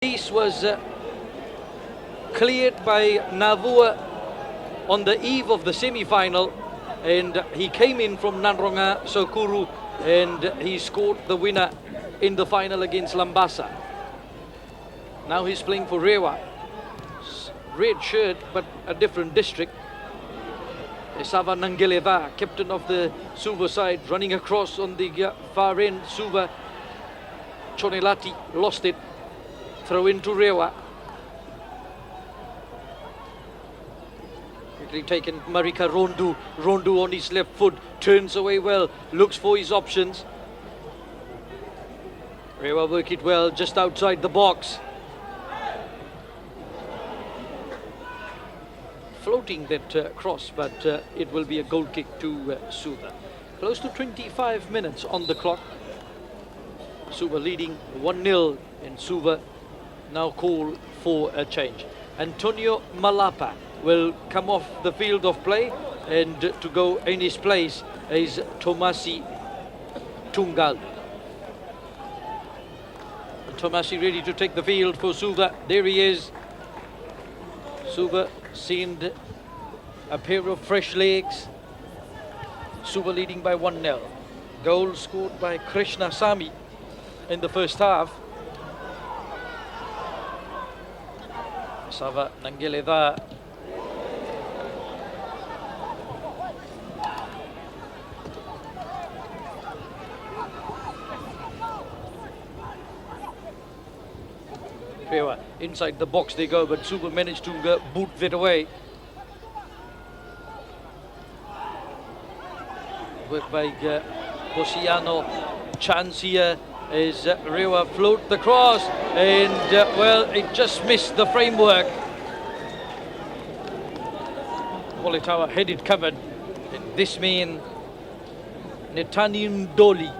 This was cleared by Navua on the eve of the semi-final, and he came in from Nanronga Sokuru and he scored the winner in the final against Labasa. Now he's playing for Rewa. Red shirt, but a different district. Sava Nangeleva, captain of the Suva side, running across on the far end. Suva Chonelati lost it. Throw into Rewa. Quickly taken, Marika Rondu. Rondu on his left foot, turns away well, looks for his options. Rewa work it well, just outside the box. Floating that cross, but it will be a goal kick to Suva. Close to 25 minutes on the clock. Suva leading 1-0, and Suva now call for a change. Antonio Malapa will come off the field of play, and to go in his place is Tomasi Tungal. Tomasi ready to take the field for Suva. There he is. Suva seen a pair of fresh legs. Suva leading by 1-0. Goal scored by Krishna Sami in the first half. Sava Nangeleva. Rewa, inside the box they go, but Suva managed to boot that away. Work by Bosiano. Chance here is Rewa float the cross, and well, it just missed the framework. Politawa had it covered, and this man Netanian Doli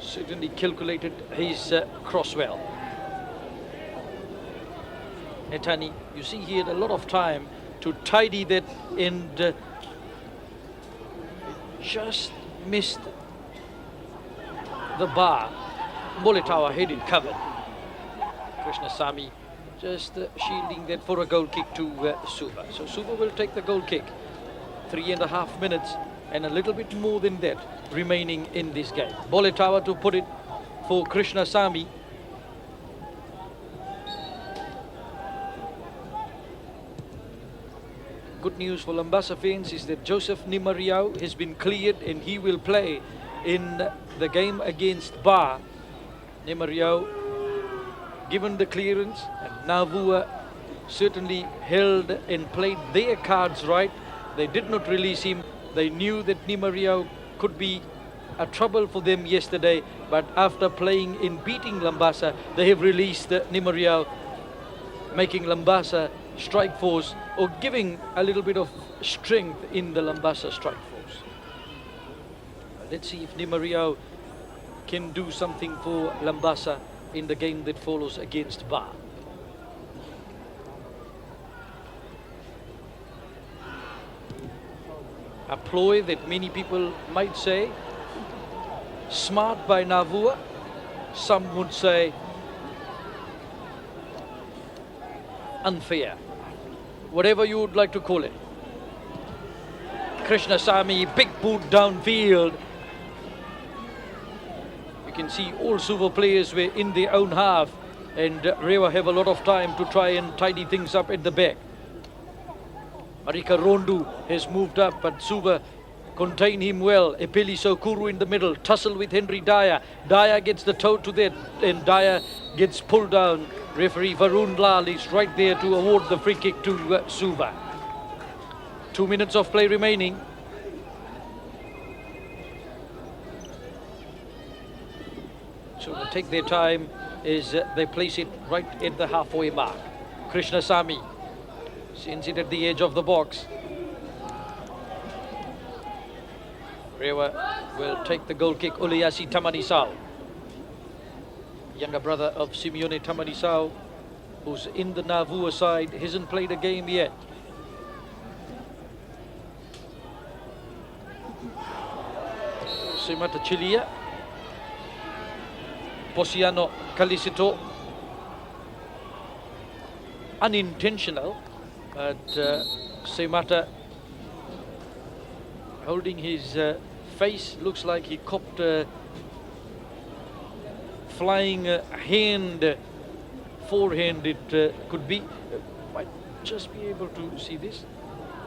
certainly calculated his cross well. Netani, you see, he had a lot of time to tidy that, and just missed the bar. Molitawa had it covered. Krishna Sami just shielding that for a goal kick to Suva. So Suva will take the goal kick. 3.5 minutes and a little bit more than that remaining in this game. Boletawa to put it for Krishna Sami. Good news for Labasa fans is that Joseph Nimariau has been cleared and he will play in the game against Ba. Nimariau given the clearance, and Navua certainly held and played their cards right. They did not release him. They knew that Nimariau could be a trouble for them yesterday, but after playing in beating Labasa, they have released Nimariau, making Labasa strike force, or giving a little bit of strength in the Labasa strike force. Let's see if Nimariau can do something for Labasa in the game that follows against Ba. A ploy that many people might say smart by Navua. Some would say unfair. Whatever you would like to call it. Krishna Sami, big boot downfield. You can see all Suva players were in their own half, and Rewa have a lot of time to try and tidy things up at the back. Marika Rondu has moved up, but Suva contain him well. Epeli Sokuru in the middle, tussle with Henry Dyer. Dyer gets the toe to that, and Dyer gets pulled down. Referee Varun Lal is right there to award the free kick to Suva. 2 minutes of play remaining. So they take their time as they place it right at the halfway mark. Krishna Sami sends it at the edge of the box. Rewa will take the goal kick. Uliasi Tamanisau, younger brother of Simeone Tamanisau, who's in the Navua side, hasn't played a game yet. Simata Chilia Posiano Calisito. Unintentional, but Semata holding his face, looks like he copped a flying hand, forehand it could be. Might just be able to see this.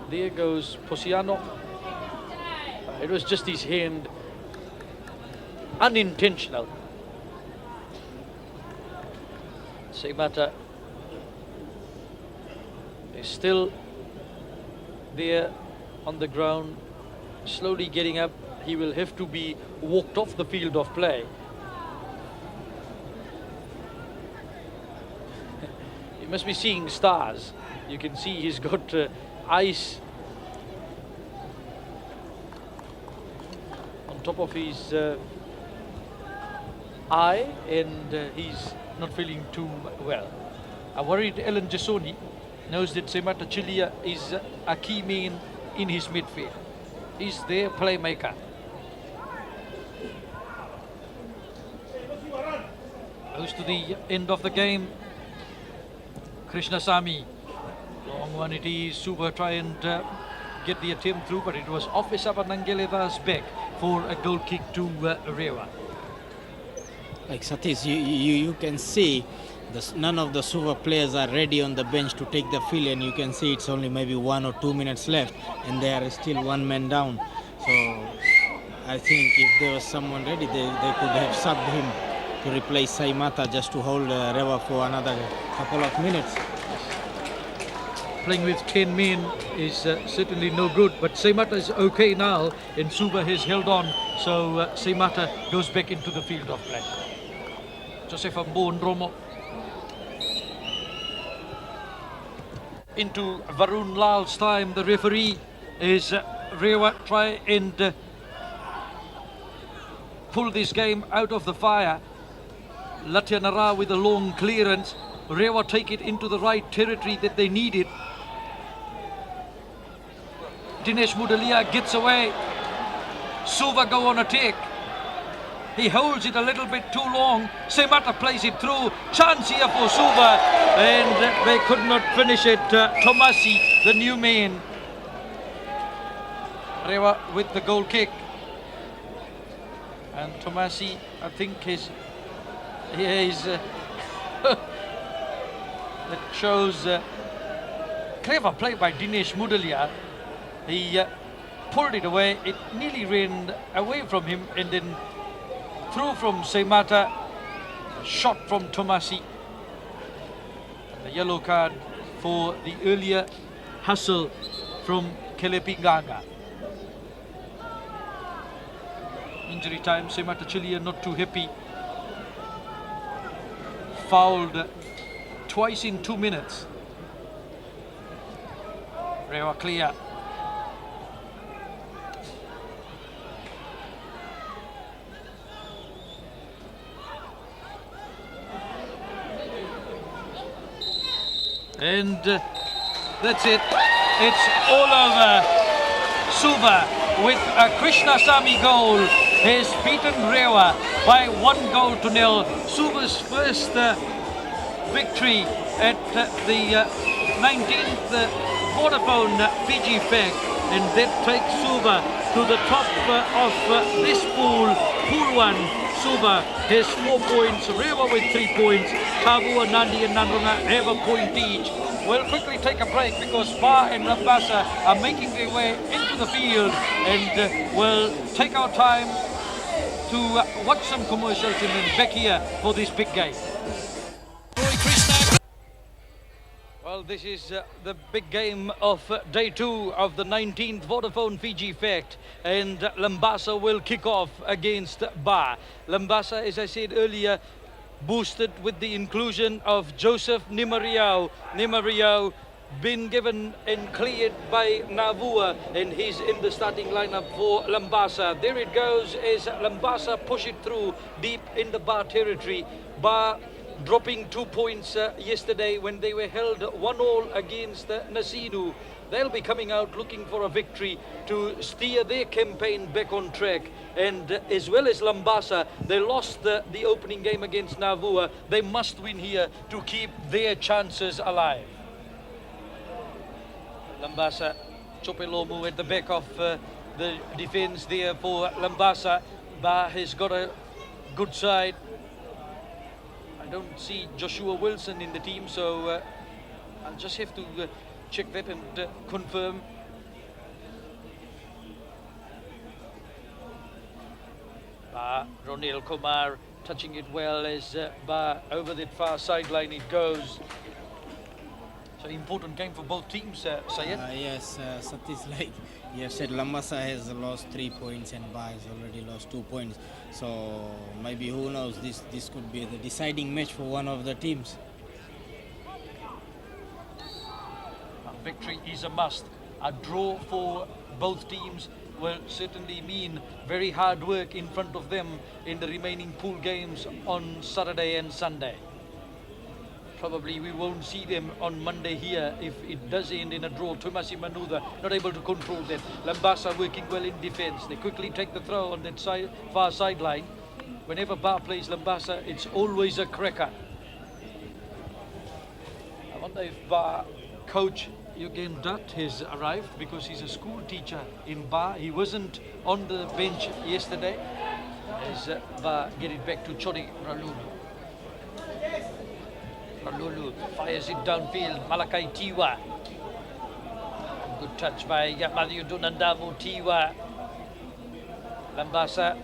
There goes Posiano. It was just his hand, unintentional. Semata is still there on the ground, slowly getting up. He will have to be walked off the field of play. He must be seeing stars. You can see he's got ice on top of his eye, and he's not feeling too well. A worried Ellen Jasoni knows that Semata Chilia is a key man in his midfield. He's their playmaker. Close to the end of the game. Krishnasamy, long one it is. Suva try and get the attempt through, but it was off Isabanangeleva's back for a goal kick to Rewa. Like Satish, you can see none of the Suva players are ready on the bench to take the field, and you can see it's only maybe 1 or 2 minutes left and they are still one man down. So I think if there was someone ready, they could have subbed him to replace Semata just to hold Rewa for another couple of minutes. Playing with 10 men is certainly no good, but Semata is okay now, and Suva has held on, so Semata goes back into the field of play. Joseph Mbondromo into Varun Lal's time. The referee is Rewa try and pull this game out of the fire. Latyanara with a long clearance. Rewa take it into the right territory that they needed. Dinesh Mudalia gets away. Suva go on attack. He holds it a little bit too long. Semata plays it through. Chance here for Suva, and they could not finish it. Tomasi, the new man. Rewa with the goal kick. And Tomasi, I think, is that shows clever play by Dinesh Mudalia. He pulled it away. It nearly ran away from him, and then through from Semata, shot from Tomasi. And the yellow card for the earlier hustle from Kelepinganga. Injury time, Semata Chilia not too happy. Fouled twice in 2 minutes. Rewa clear. And that's it. It's all over. Suva with a Krishnasamy goal has beaten Rewa by 1-0. Suva's first victory at the 19th Vodafone Fiji Pack, and that takes Suva to the top of this pool. Pool 1, Suva has 4 points, Rewa with 3 points, Tavua, Nandi and Nandrona have a point each. We'll quickly take a break because Ba and Labasa are making their way into the field, and we'll take our time to watch some commercials and then back here for this big game. Well, this is the big game of day 2 of the 19th Vodafone Fiji Fact, and Labasa will kick off against Ba. Labasa, as I said earlier, boosted with the inclusion of Joseph Nimariau. Nimariau been given and cleared by Navua, and he's in the starting lineup for Labasa. There it goes as Labasa push it through deep in the Ba territory. Ba dropping 2 points yesterday when they were held 1-1 against Nasinu. they'll be coming out looking for a victory to steer their campaign back on track. And as well as Labasa, they lost the opening game against Navua. They must win here to keep their chances alive. Labasa, Chopelomu at the back of the defence there for Labasa. Ba has got a good side. I don't see Joshua Wilson in the team, so I'll just have to check that and confirm. Ronil Kumar touching it well as over that far sideline it goes. So important game for both teams, Syed. Yes, Satish, like you have said, Labasa has lost 3 points and Ba has already lost 2 points. So maybe, who knows, this could be the deciding match for one of the teams. A victory is a must. A draw for both teams will certainly mean very hard work in front of them in the remaining pool games on Saturday and Sunday. Probably we won't see them on Monday here if it does end in a draw. Tumasi Manuda not able to control that. Labasa working well in defence. They quickly take the throw on that far sideline. Whenever Ba plays Labasa, it's always a cracker. I wonder if Ba coach Eugen Dutt has arrived, because he's a school teacher in Ba. He wasn't on the bench yesterday. As Ba get it back to Chori Ralulu. Ralulu fires it downfield. Malakai Tiwa. Good touch by Matthew Dunandamu Tiwa. Labasa.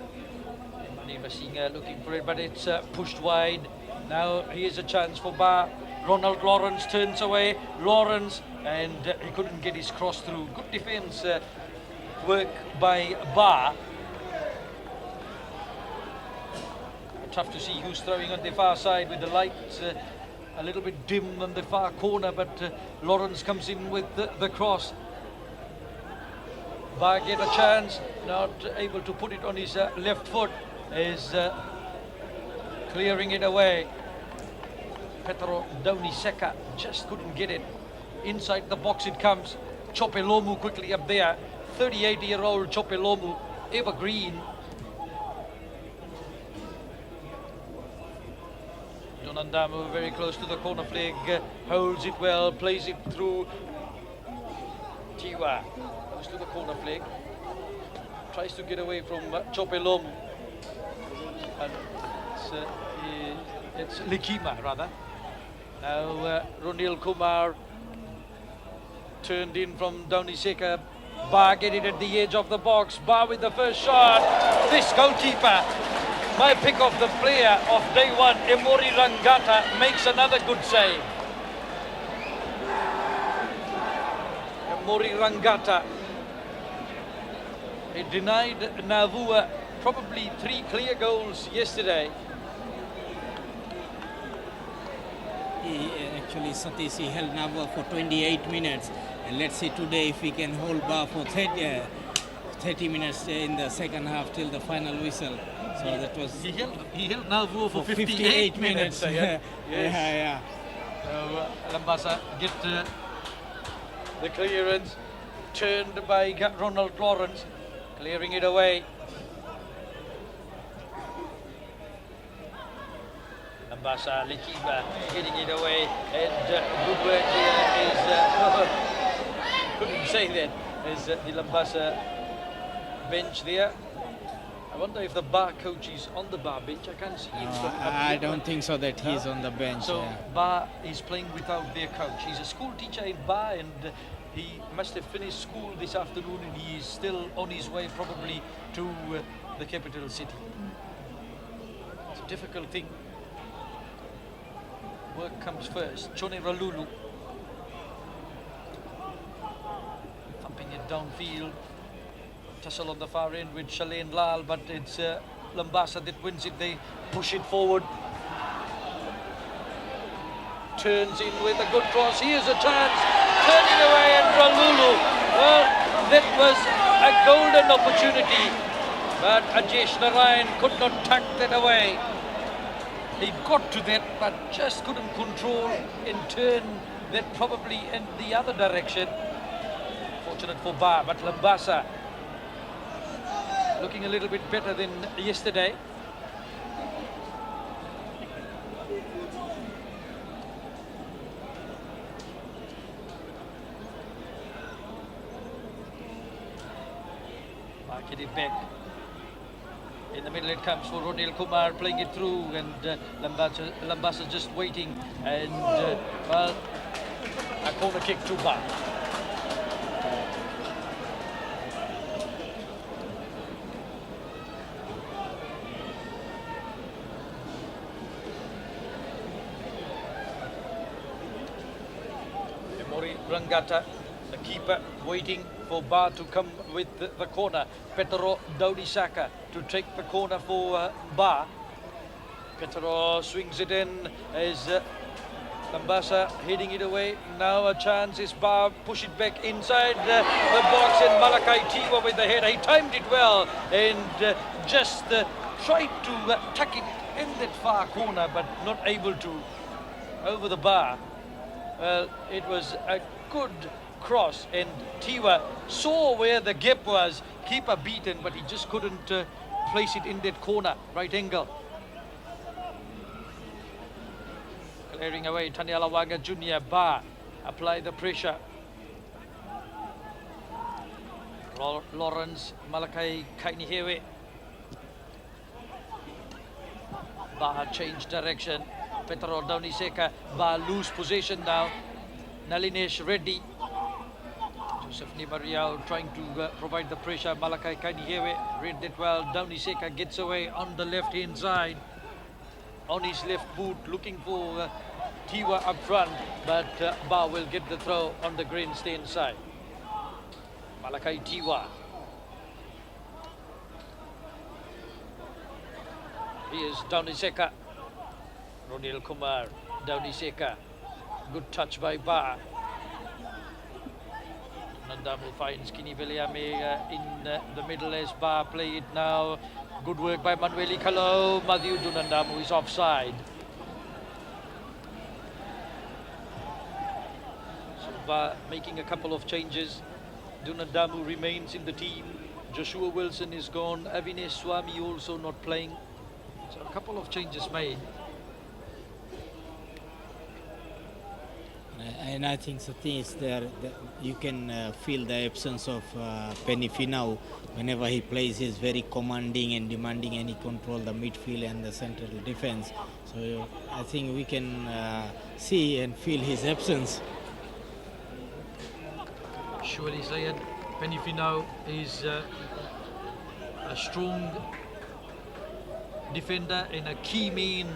Mani Masinga looking for it, but it's pushed wide. Now here's a chance for Ba. Ronald Lawrence turns away. Lawrence, and he couldn't get his cross through. Good defence work by Ba. Tough to see who's throwing on the far side with the lights a little bit dim on the far corner, but Lawrence comes in with the cross. Ba get a chance, not able to put it on his left foot, is clearing it away. Petro Dauniseka just couldn't get it. Inside the box it comes. Chopelomu quickly up there. 38-year-old Chopelomu, evergreen. Donandamu very close to the corner flag, holds it well, plays it through. Tiwa goes to the corner flag, tries to get away from Chopelomu. And it's Likima rather. Now Ronil Kumar turned in from Dauniseka. Ba get it at the edge of the box. Ba with the first shot. This goalkeeper, my pick of the player of day one, Emori Rangata, makes another good save. Emori Rangata. He denied Navua probably 3 clear goals yesterday. Actually, Satish, he held Navua for 28 minutes. And let's see today if he can hold Ba for 30 minutes in the second half till the final whistle. So that was... He held Navua for 58 minutes. Yes. Yeah. So Labasa get the clearance, turned by Ronald Lawrence, clearing it away. Labasa, Likiba getting it away, and good work here is... couldn't say that, is the Labasa bench there. I wonder if the Ba coach is on the Ba bench. I can't see him. I don't think so that he's on the bench. So Ba is playing without their coach. He's a school teacher in Ba, and he must have finished school this afternoon, and he is still on his way probably to the capital city. It's a difficult thing. Work comes first. Chone Ralulu thumping it downfield. Tussle on the far end with Shalain Lal, but it's Labasa that wins it. They push it forward. Turns in with a good cross. Here's a chance. Turning away, and Ralulu. Well, that was a golden opportunity, but Ajesh Narayan could not tuck that away. He got to that, but just couldn't control and turn that probably in the other direction. Unfortunate for Ba, but Labasa looking a little bit better than yesterday. Get it back. In the middle it comes for Ronil Kumar playing it through, and Labasa just waiting, and well, a corner kick to Ba. Memori Rangata, the keeper, waiting for Ba to come with the corner. Petero Daudisaka to take the corner for Ba. Petero swings it in as Labasa heading it away. Now a chance is Ba, push it back inside the box, and Malakai Tiwa with the header. He timed it well and just tried to tuck it in that far corner, but not able to over the bar. Well, it was a good cross, and Tiwa saw where the gap was. Keeper beaten, but he just couldn't place it in that corner, right angle. Clearing away, Taniela Waga Jr. Ba apply the pressure. Lawrence Malakai Kainihewe. Ba change direction. Petro Dauniseka. Ba lose possession now. Nalinesh Reddy. Joseph Nimariao trying to provide the pressure. Malakai Kainihewe read that well. Dauniseka gets away on the left hand side. On his left boot, looking for Tiwa up front, but Ba will get the throw on the grandstand side. Malakai Tiwa. Here's Dauniseka. Ronil Kumar, Dauniseka. Good touch by Ba. Nandamu finds Kini Veliame in the middle as Ba play it now. Good work by Manueli Kalo. Matthew Dunandamu is offside. So Ba making a couple of changes. Dunandamu remains in the team. Joshua Wilson is gone. Avinash Swami also not playing. So a couple of changes made. And I think the thing is there, you can feel the absence of Penny Finau. Whenever he plays, he's very commanding and demanding, and he controls the midfield and the central defense. So I think we can see and feel his absence. Surely Zayed, Penny Finau is a strong defender and a key man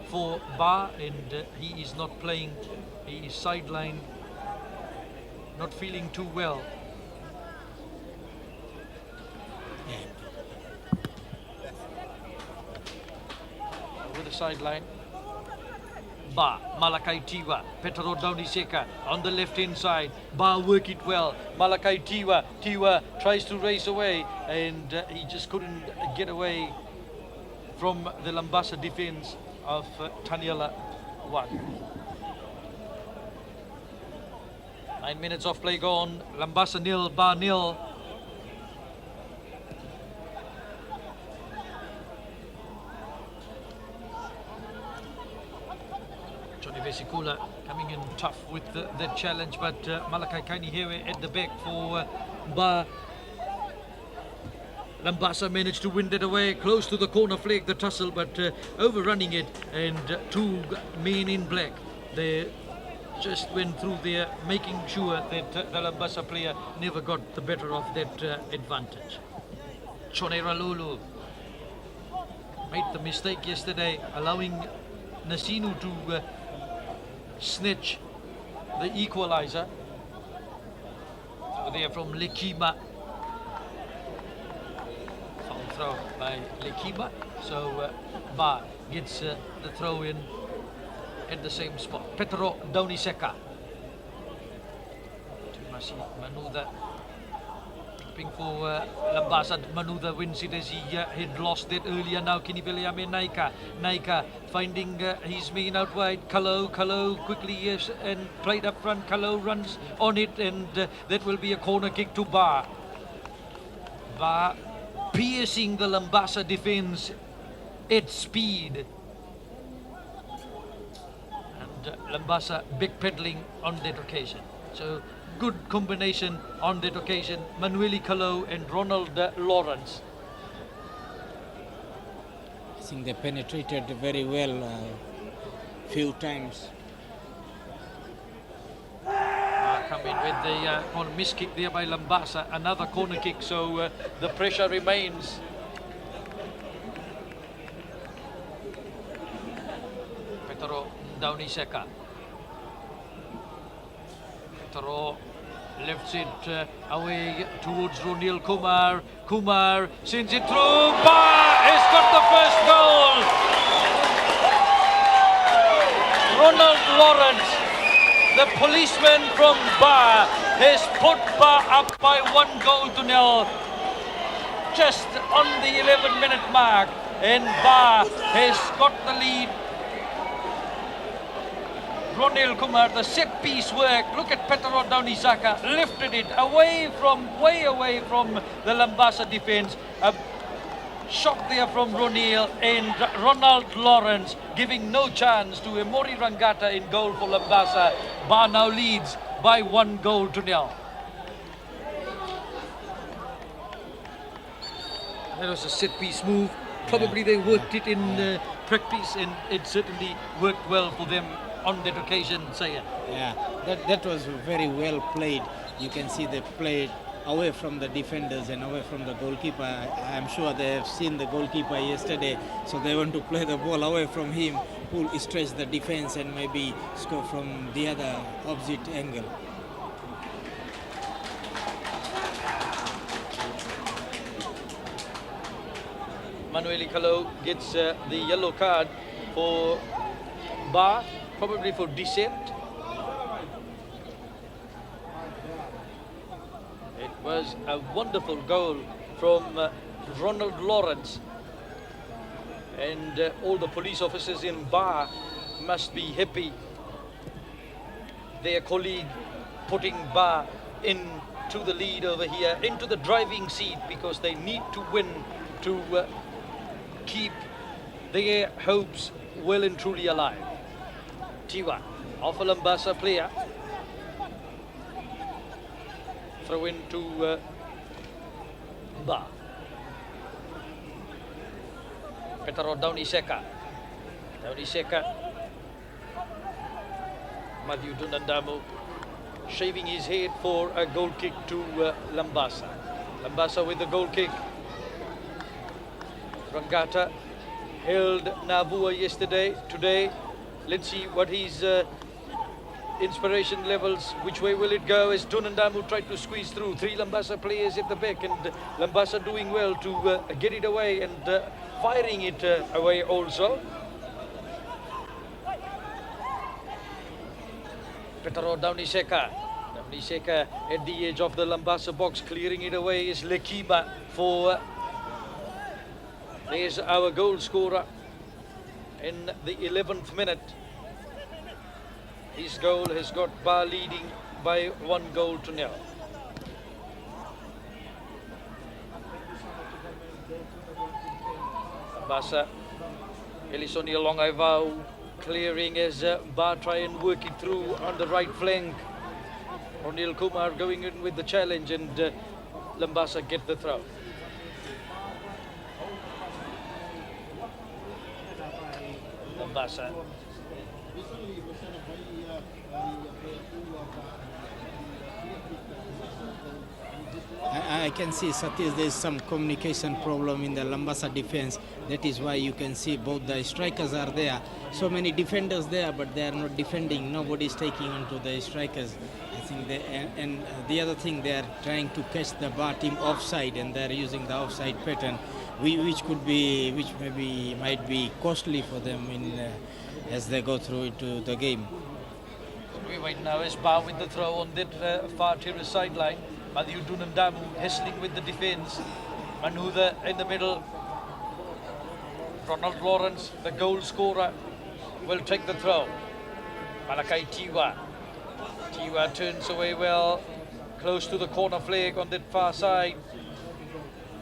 for Ba, and he is not playing. He is sidelined, not feeling too well. Over the sideline, Ba, Malakai Tiwa, Petro Dauniseka on the left hand side. Ba work it well. Malakai Tiwa, Tiwa tries to race away, and he just couldn't get away from the Labasa defense of Taniela Waga. 9 minutes of play gone. Labasa nil, Ba nil. Johnny Vesikula coming in tough with the challenge, but Malakai Kainihewe at the back for Ba. Labasa managed to win that away, close to the corner flag, the tussle, but overrunning it, and two men in black. They just went through there, making sure that the Labasa player never got the better of that advantage. Chonera Lulu made the mistake yesterday, allowing Nasinu to snatch the equalizer. Over there from Lekima. Throw by Lekima, so Ba gets the throw in at the same spot. Petro Dauniseka to Masi Manuda. hoping for Labasa. Manudha wins it as he had lost it earlier. Now Kiniviliame Naika finding his man out wide. Kalau quickly yes, and played up front. Kalau runs on it, and that will be a corner kick to Ba. Ba piercing the Labasa defence at speed. And Labasa backpedaling on that occasion. So good combination on that occasion. Manueli Kalau and Ronald Lawrence. I think they penetrated very well few times. Come in with the miss kick there by Labasa. Another corner kick, so the pressure remains. Petro Dauniseka. Petro lifts it away towards Ronil Kumar. Kumar sends it through. Ba has got the first goal. Ronald Lawrence, the policeman from Ba, has put Ba up by 1-0 just on the 11-minute mark, and Ba has got the lead. Ronil Kumar, the set piece work. Look at Petro Daunisaka, lifted it way away from the Labasa defence. A shot there from Ronil, and Ronald Lawrence giving no chance to Emori Rangata in goal for Labasa. Ba now leads by 1-0. That was a set piece move. Probably they worked it in practice, and it certainly worked well for them on that occasion, Saya. Yeah, that was very well played. You can see they played away from the defenders and away from the goalkeeper. I'm sure they have seen the goalkeeper yesterday, so they want to play the ball away from him, pull, stretch the defense, and maybe score from the other opposite angle. Manueli Kalau gets the yellow card for Ba, probably for dissent. It was a wonderful goal from Ronald Lawrence, and all the police officers in Ba must be happy. Their colleague putting Ba into the lead over here, into the driving seat, because they need to win to keep their hopes well and truly alive. Tiwa, off a Labasa player. Throw into Ba. Petro Dauniseka. Matthew Dunandamu shaving his head for a goal kick to Labasa. Labasa with the goal kick. Rangata held Navua yesterday. Today, let's see what his inspiration levels, which way will it go, as Dunandamu tried to squeeze through. 3 Labasa players at the back, and Labasa doing well to get it away and firing it away also. Petro Dauniseka. Dauniseka at the edge of the Labasa box, clearing it away is Lekiba for... There's our goal scorer in the 11th minute. His goal has got Ba leading by 1-0. Basa, Elisoni along Ivao, clearing as Ba try and work it through on the right flank. Ronil Kumar going in with the challenge, and Labasa get the throw. Labasa. I can see, Satish, there's some communication problem in the Labasa defense. That is why you can see both the strikers are there. So many defenders there, but they are not defending. Nobody is taking onto the strikers. I think and the other thing, they are trying to catch the Ba team offside, and they are using the offside pattern, which maybe might be costly for them as they go through into the game. We wait now as Ba with the throw on that far terrace sideline. Matthew Dunandamu hassling with the defence. Manudha in the middle. Ronald Lawrence, the goal scorer, will take the throw. Malakai Tiwa. Tiwa turns away well, close to the corner flag on that far side.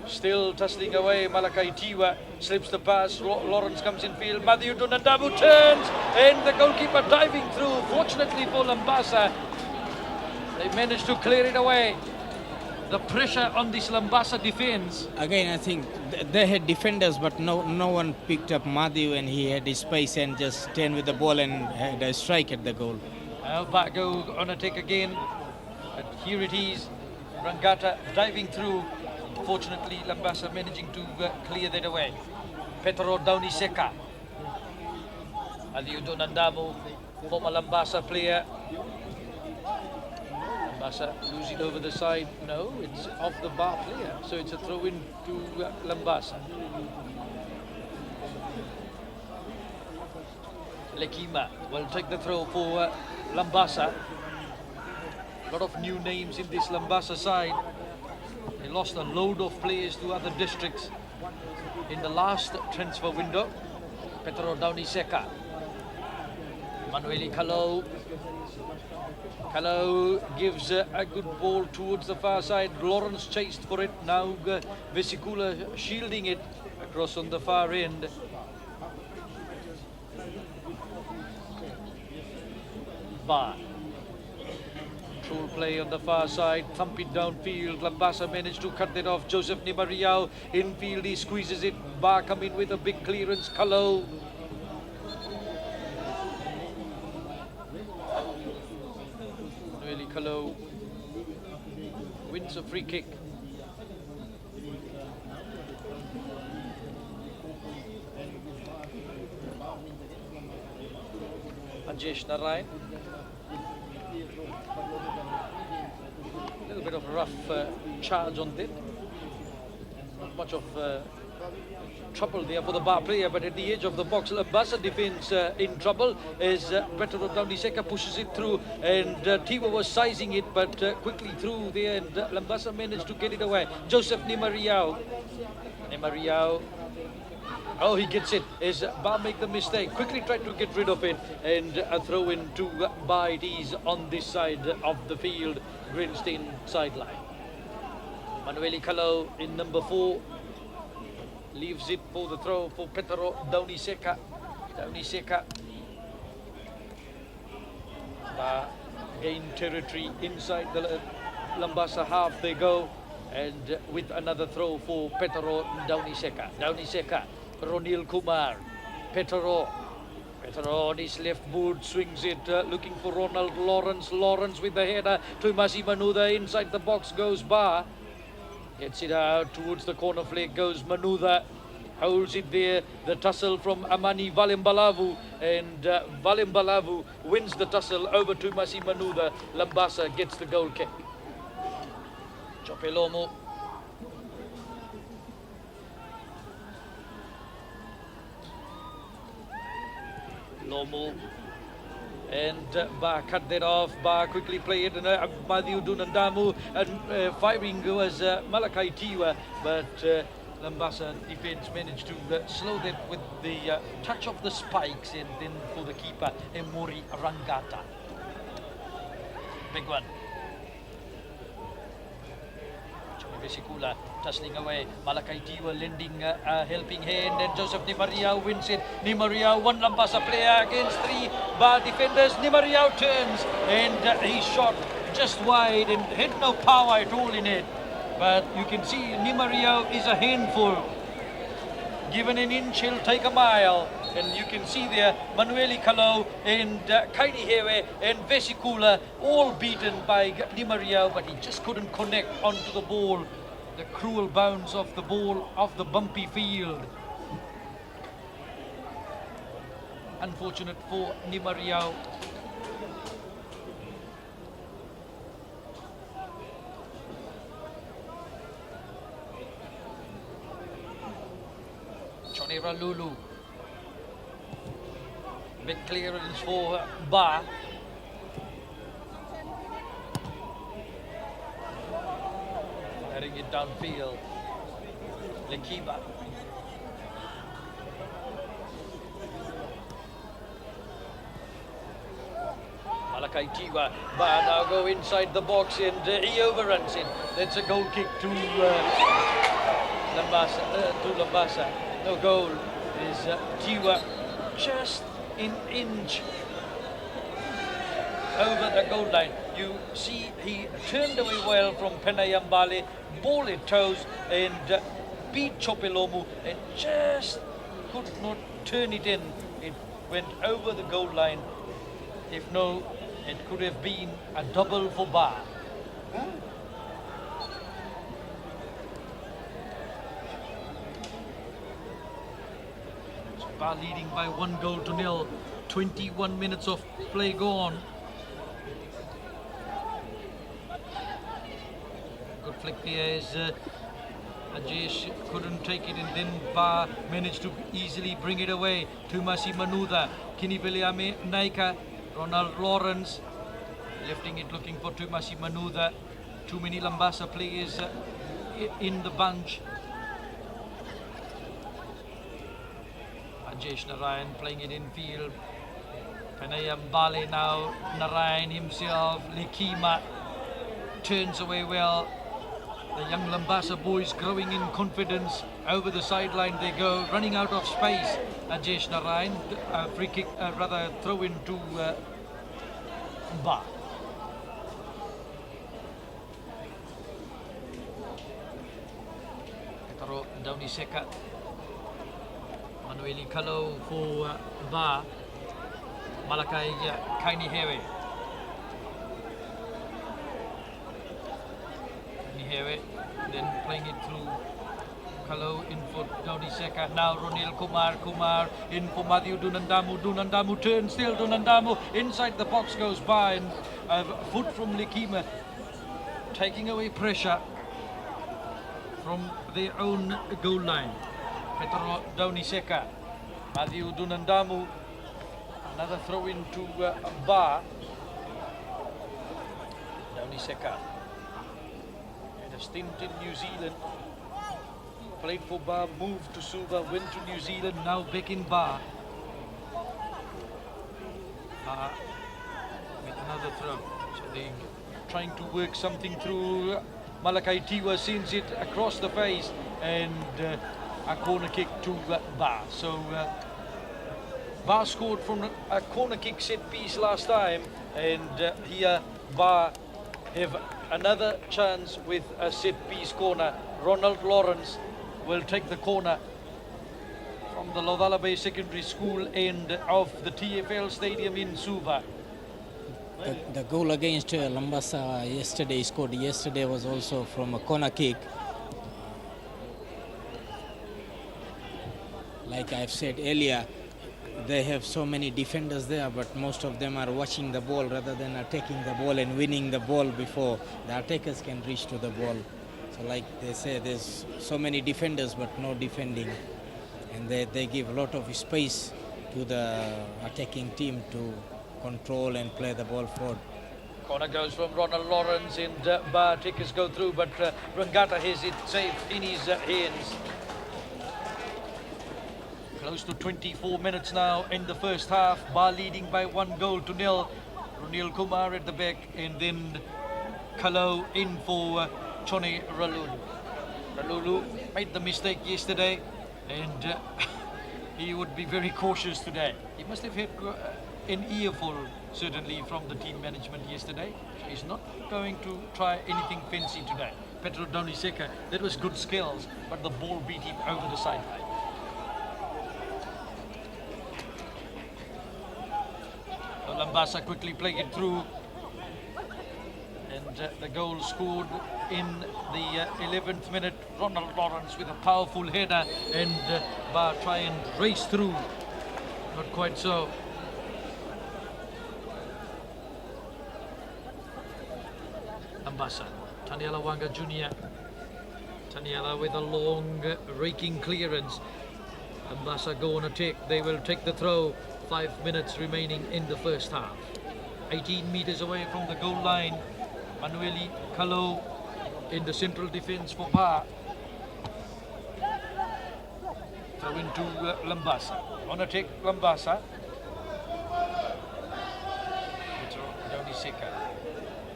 Still tussling away, Malakai Tiwa slips the pass. Lawrence comes in field. Matthew Dunandamu turns, and the goalkeeper diving through. Fortunately for Labasa, they managed to clear it away. The pressure on this Labasa defence. Again, I think they had defenders, but no one picked up Madhu, and he had his space and just stand with the ball and had a strike at the goal. Back go on attack again. And here it is. Rangata diving through. Fortunately, Labasa managing to clear that away. Petro Dauniseka. Aliu Donandamu, former Labasa player. Labasa losing over the side. No, it's off the bar player. So it's a throw in to Labasa. Lekima will take the throw for Labasa. A lot of new names in this Labasa side. They lost a load of players to other districts in the last transfer window. Petro Dauniseka. Manueli Kalau. Kalau gives a good ball towards the far side. Lawrence chased for it. Now Vesikula shielding it across on the far end. Bar. Control play on the far side. Thump it downfield. Labasa managed to cut that off. Joseph Nimariau infield. He squeezes it. Bar come in with a big clearance. Kalau. Kalau wins a free kick. Anjesh Narayan. A little bit of a rough charge on that. Not much of trouble there for the bar player, but at the edge of the box, Labasa defence in trouble as Petro Dauniseka pushes it through, and Tiwa was sizing it, but quickly through there, and Labasa managed to get it away. Joseph Nimariau. Oh, he gets it as Bar make the mistake. Quickly tried to get rid of it, and a throw in to Bar it is on this side of the field, Greenstein sideline. Manueli Kalau in number 4. Leaves it for the throw for Petro Dauniseka. Gain territory inside the Labasa half they go, and with another throw for Petro Dauniseka. Ronil Kumar. Petro on his left boot swings it, looking for Ronald Lawrence. Lawrence with the header to Masi Manudha. Inside the box goes Bar. Gets it out towards the corner flag goes Manudha. Holds it there. The tussle from Amani Valimbalavu, and Valimbalavu wins the tussle over to Masi Manudha. Labasa gets the goal kick. Chopelomo. Lomo. And Bar cut that off. Bar quickly play it, and Matthew Dunandamu, and firing was Malakai Tiwa, but Labasa defence managed to slow that with the touch of the spikes, and then for the keeper, Emori Rangata. Big one. Vesikula tussling away. Malakai Tiwa lending a helping hand, and Joseph Nimariau wins it. Nimariau, one Labasa player against 3 Bar defenders. Nimariau turns, and he shot just wide and had no power at all in it. But you can see Nimariau is a handful. Given an inch, he'll take a mile. And you can see there Manueli Kalau and Kaini Hewe and Vesikula all beaten by Nimariau, but he just couldn't connect onto the ball. The cruel bounce of the ball off the bumpy field. Unfortunate for Nimariau. Chonera Lulu. Big clearance for Bar. downfield. Lekiba. Malakai Tiwa. Ba now go inside the box and he overruns it. That's a goal kick to Labasa. No goal is Tiwa just an inch over the goal line. You see he turned away well from Penayambale, ball at toes and beat Chopelomu and just could not turn it in. It went over the goal line. If no, it could have been a double for Ba. Ba leading by 1-0. 21 minutes of play gone. Good flick there as Ajesh couldn't take it and then Ba managed to easily bring it away. Tumasi Manuda, Kiniviliame Naika, Ronald Lawrence lifting it looking for Tumasi Manuda. Too many Labasa players in the bunch. Ajesh Narayan playing it in field. Panayam Bale now, Narayan himself, Lekima turns away well. The young Labasa boys growing in confidence. Over the sideline they go, running out of space. Ajesh Narayan, free kick, rather throw into Ba. Petaro Downy Seka. Manueli Kalo for Ba. Malakai Kaini Hewe. Then playing it through Kalo in for Dowdy Seka. Now Ronil Kumar in for Matthew Dunandamu turns still. Dunandamu inside the box goes by and a foot from Lekima taking away pressure from their own goal line. Petro Downy Seka. Matthew Dunandamu. Another throw into Ba. Downy Seka. Stint in New Zealand, played for Ba, moved to Suva, went to New Zealand, now back in Ba. With another throw. So they're trying to work something through. Malakai Tiwa sends it across the face and a corner kick to Ba. So Ba scored from a corner kick set piece last time and here Ba have another chance with a set piece corner. Ronald Lawrence will take the corner from the Lovala Bay Secondary School end of the TFL Stadium in Suva. The goal against Labasa yesterday, scored yesterday, was also from a corner kick. Like I've said earlier, they have so many defenders there, but most of them are watching the ball rather than attacking the ball and winning the ball before the attackers can reach to the ball. So like they say, there's so many defenders but no defending, and they give a lot of space to the attacking team to control and play the ball forward. Corner goes from Ronald Lawrence and Ba takers go through, but Rangata has it safe in his hands. Close to 24 minutes now in the first half. Ba leading by 1-0. Ronil Kumar at the back and then Kalo in for Chone Ralulu. Ralulu made the mistake yesterday and he would be very cautious today. He must have had an earful certainly from the team management yesterday. So he's not going to try anything fancy today. Petro Doniseka, that was good skills, but the ball beat him over the sideline. Labasa quickly playing it through and the goal scored in the 11th minute. Ronald Lawrence with a powerful header and Ba try and race through, not quite so. Labasa, Taniela Wanga Jr. Taniela with a long raking clearance. Labasa go on attack, they will take the throw. 5 minutes remaining in the first half. 18 meters away from the goal line. Manueli Kalo in the central defence for Ba. Throw into Labasa. On attack, Labasa.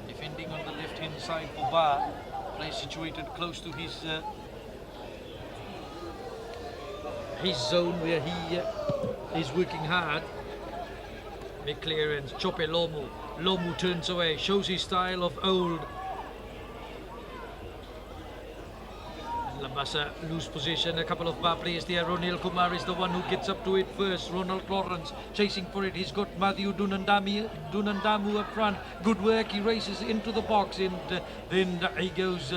Defending on the left hand side for Ba. Play situated close to his zone where he is working hard. Big clearance, Chope Lomu. Lomu turns away, shows his style of old. Labasa lose possession, a couple of Ba players there. Ronil Kumar is the one who gets up to it first. Ronald Lawrence chasing for it. He's got Matthew Dunandamu up front. Good work, he races into the box and then he goes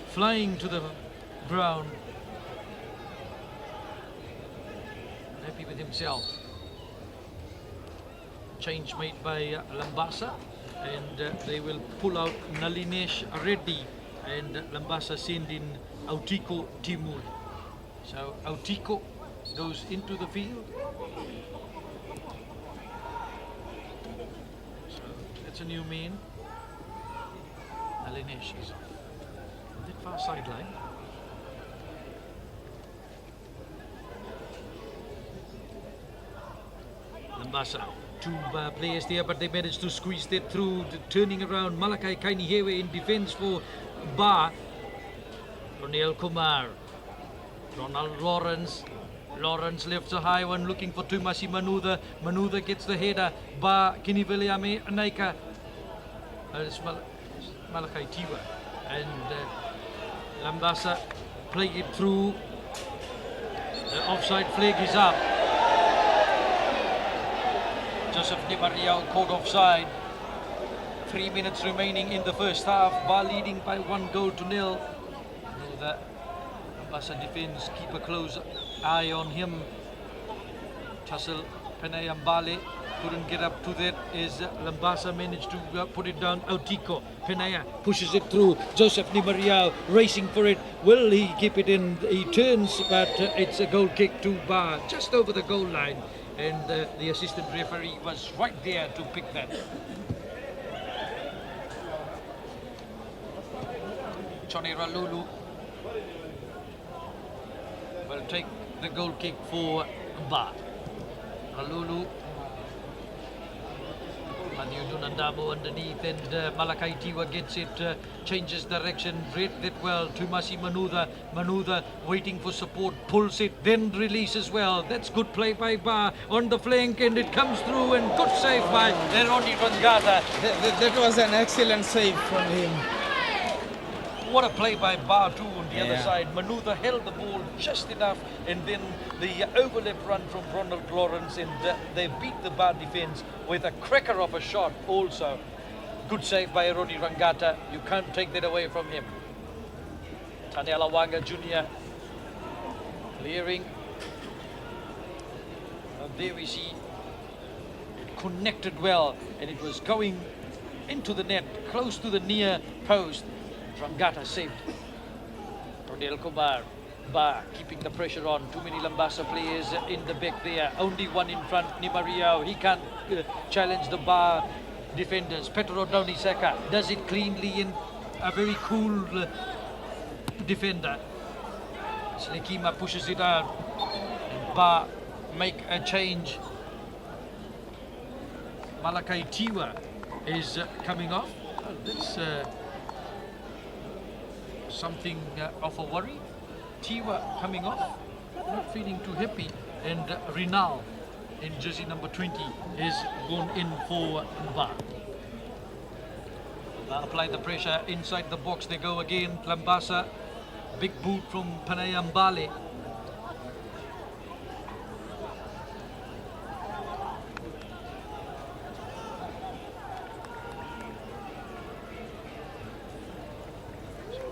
flying to the ground. Happy with himself. Change made by Labasa, and they will pull out Nalinesh Reddy, and Labasa send in Autiko Timur. So Autiko goes into the field. So that's a new man. Nalinesh is on that far sideline. Labasa. Two players there, but they managed to squeeze that through, turning around. Malakai Kainihewe in defence for Ba. Ronil Kumar. Ronald Lawrence. Lawrence lifts a high one, looking for Tumasi Manutha. Manutha gets the header. Ba Kiniviliame Naika. It's Malakai Tiwa. And Labasa play it through. The offside flag is up. Joseph Nimariau caught offside. 3 minutes remaining in the first half. Ba leading by 1-0. Know that Labasa defence, keep a close eye on him. Tussle Penayambale couldn't get up to that as Labasa managed to put it down. Autiko Penaya pushes it through. Joseph Nimariau racing for it. Will he keep it in? He turns, but it's a goal kick to Ba just over the goal line. And the assistant referee was right there to pick that. Johnny Ralulu will take the goal kick for Ba. Ralulu, Matthew Dunandamu underneath, and Malakai Tiwa gets it, changes direction, read that well. Tumasi Manutha waiting for support, pulls it, then releases well. That's good play by Ba on the flank, and it comes through, and good save by Roni Rangata. That was an excellent save from him. What a play by Ba too on the other side. Manutha held the ball just enough, and then the overlap run from Ronald Lawrence, and they beat the Ba defence with a cracker of a shot also. Good save by Roni Rangata. You can't take that away from him. Taniela Wanga Jr. clearing. And there we see it connected well, and it was going into the net, close to the near post. Rangata saved. Ronil Kumar. Ba keeping the pressure on. Too many Labasa players in the back there. Only one in front, Nimariau. He can't challenge the Ba defenders. Petro Daunisaka does it cleanly in a very cool defender. Slikima pushes it out. And Ba make a change. Malakai Tiwa is coming off. Oh, that's something of a worry. Tiwa coming off, not feeling too happy, and Rinal in jersey number 20 is gone in for Ba. Apply the pressure inside the box, they go again. Labasa, big boot from Panayambale.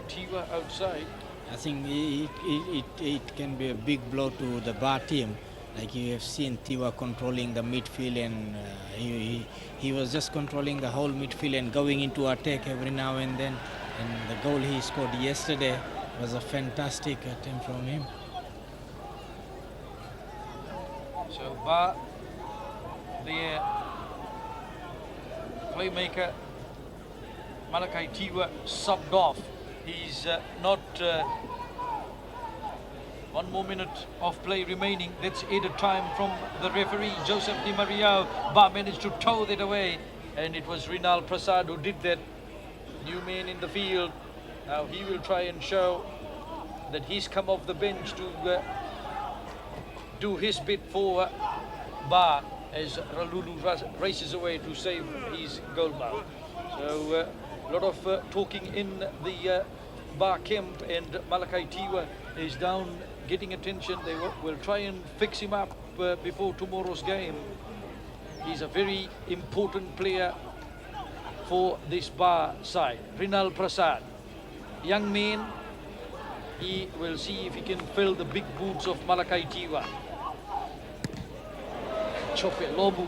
Tiwa outside. I think it can be a big blow to the Ba team. Like you have seen Tiwa controlling the midfield, and he was just controlling the whole midfield and going into attack every now and then. And the goal he scored yesterday was a fantastic attempt from him. So Ba, their playmaker, Malakai Tiwa subbed off. He's not 1 more minute of play remaining. That's added time from the referee, Joseph Di Maria. Ba managed to tow that away, and it was Rinal Prasad who did that. New man in the field. Now he will try and show that he's come off the bench to do his bit for Ba as Ralulu races away to save his goal bar. So a lot of talking in the Ba camp, and Malakai Tiwa is down getting attention. They will try and fix him up before tomorrow's game. He's a very important player for this Ba side. Rinal Prasad, young man, he will see if he can fill the big boots of Malakai Tiwa. Chope Lobu,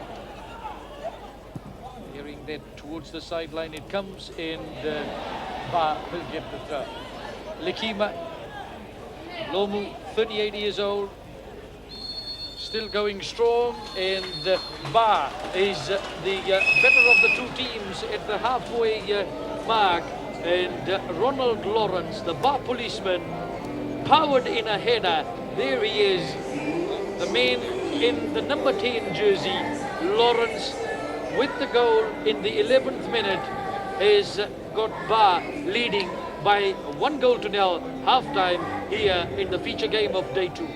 hearing that towards the sideline it comes, and Ba will get the throw. Lekima Lomu, 38 years old, still going strong, and Ba is the better of the two teams at the halfway mark, and Ronald Lawrence, the Ba policeman, powered in a header. There he is, the man in the number 10 jersey. Lawrence with the goal in the 11th minute has got Ba leading by 1-0 half-time here in the feature game of day 2.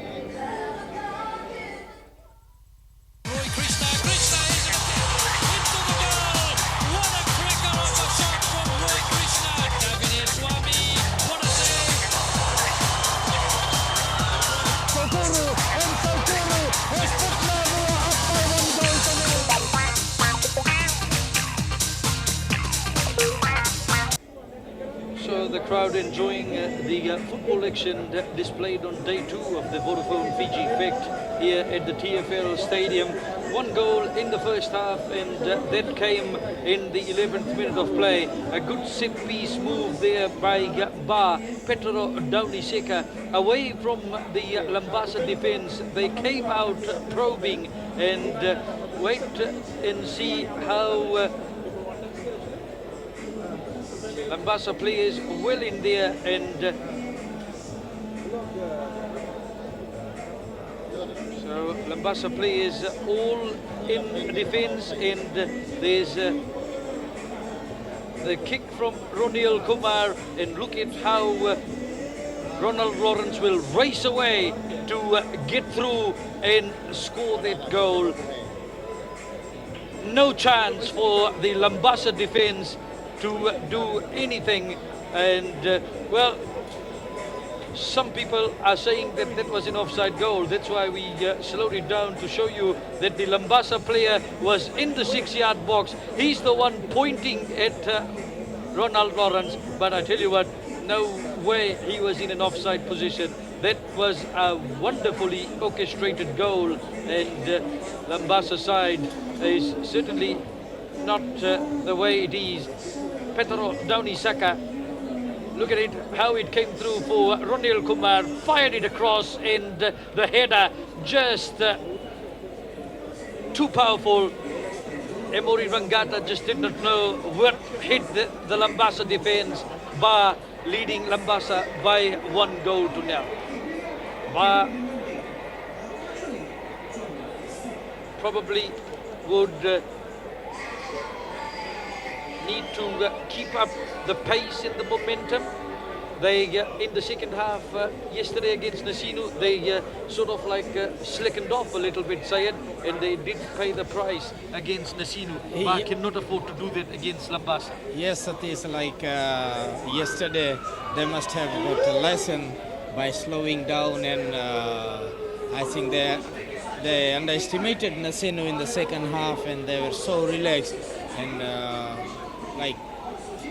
The crowd enjoying the football action displayed on day 2 of the Vodafone Fiji Fect here at the TFL Stadium. 1 goal in the first half, and that came in the 11th minute of play. A good set-piece move there by Ba, Petro Dauniseka, away from the Labasa defence. They came out probing, and wait and see how Labasa players well in there, and so Labasa players all in defence, and there's the kick from Ronil Kumar, and look at how Ronald Lawrence will race away to get through and score that goal. No chance for the Labasa defence to do anything, and well, some people are saying that that was an offside goal. That's why we slowed it down to show you that the Labasa player was in the 6-yard box. He's the one pointing at Ronald Lawrence, but I tell you what, no way he was in an offside position. That was a wonderfully orchestrated goal, and Labasa side is certainly not the way it is. Petro Daunisaka, look at it, how it came through for Ronil Kumar, fired it across, and the header just too powerful. Emory Rangata just did not know what hit the Labasa defence. Ba leading Labasa by 1-0. Ba probably would need to keep up the pace and the momentum. They, in the second half yesterday against Nasinu, they sort of like slackened off a little bit, Syed, and they did pay the price against Nasinu. But cannot afford to do that against Labasa. Yes, it is like yesterday they must have got a lesson by slowing down, and I think they underestimated Nasinu in the second half, and they were so relaxed, and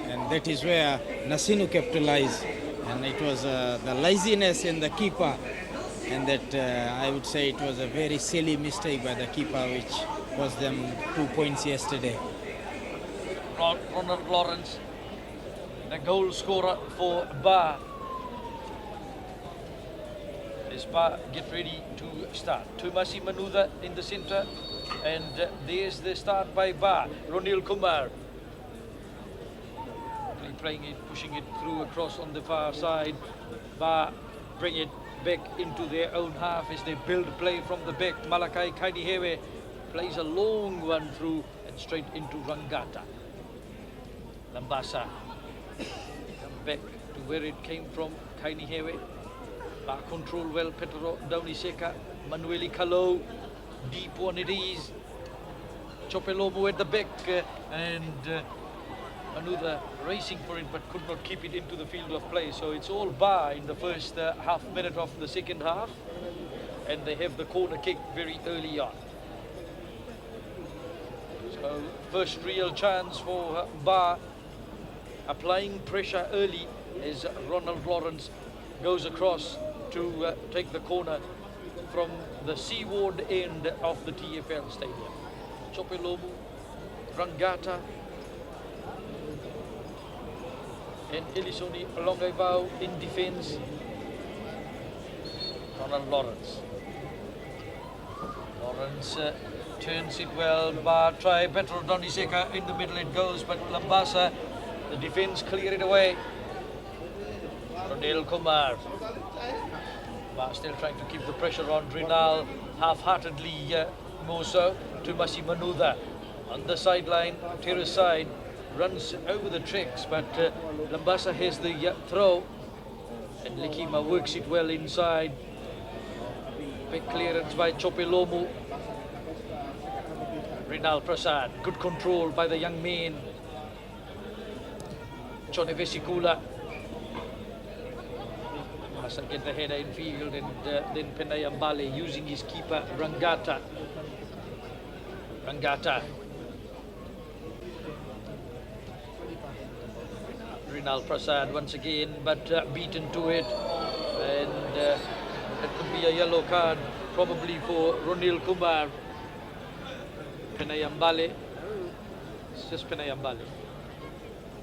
and that is where Nasinu capitalized, and it was the laziness in the keeper, and that I would say it was a very silly mistake by the keeper which cost them 2 points yesterday. Ronald Lawrence, the goal scorer for Ba. As Ba get ready to start. Tumasi Manuda in the centre, and there's the start by Ba. Ronil Kumar. playing it, pushing it through across on the far side. Ba bring it back into their own half as they build play from the back. Malakai Kainihewe plays a long one through and straight into Rangata. Labasa come back to where it came from. Kainihewe. Ba control well. Petro Dauniseka. Manueli Kalo. Deep one it is. Chopelomo at the back and Manudha racing for it but could not keep it into the field of play. So it's all Ba in the first half minute of the second half, and they have the corner kick very early on. So first real chance for Ba, applying pressure early as Ronald Lawrence goes across to take the corner from the seaward end of the TFL stadium. Chopelomo, Rangata and Elisoni Longaivao in defence. Ronald Lawrence. Lawrence turns it well. Ba try Petro Doniseka in the middle it goes, but Labasa, the defence clear it away. Ronel Kumar. Ba still trying to keep the pressure on Rinal half-heartedly more so to Masi Manudha on the sideline, terrace side, runs over the tracks, but Labasa has the throw and Lekima works it well inside. Big clearance by Chopelomo. Rinal Prasad, good control by the young man. Chone Vesikula mustn't get the header in field, and then Penayambale using his keeper Rangata. Rinal Prasad once again, but beaten to it, and that could be a yellow card probably for Ronil Kumar. Penayambale, it's just Penayambale,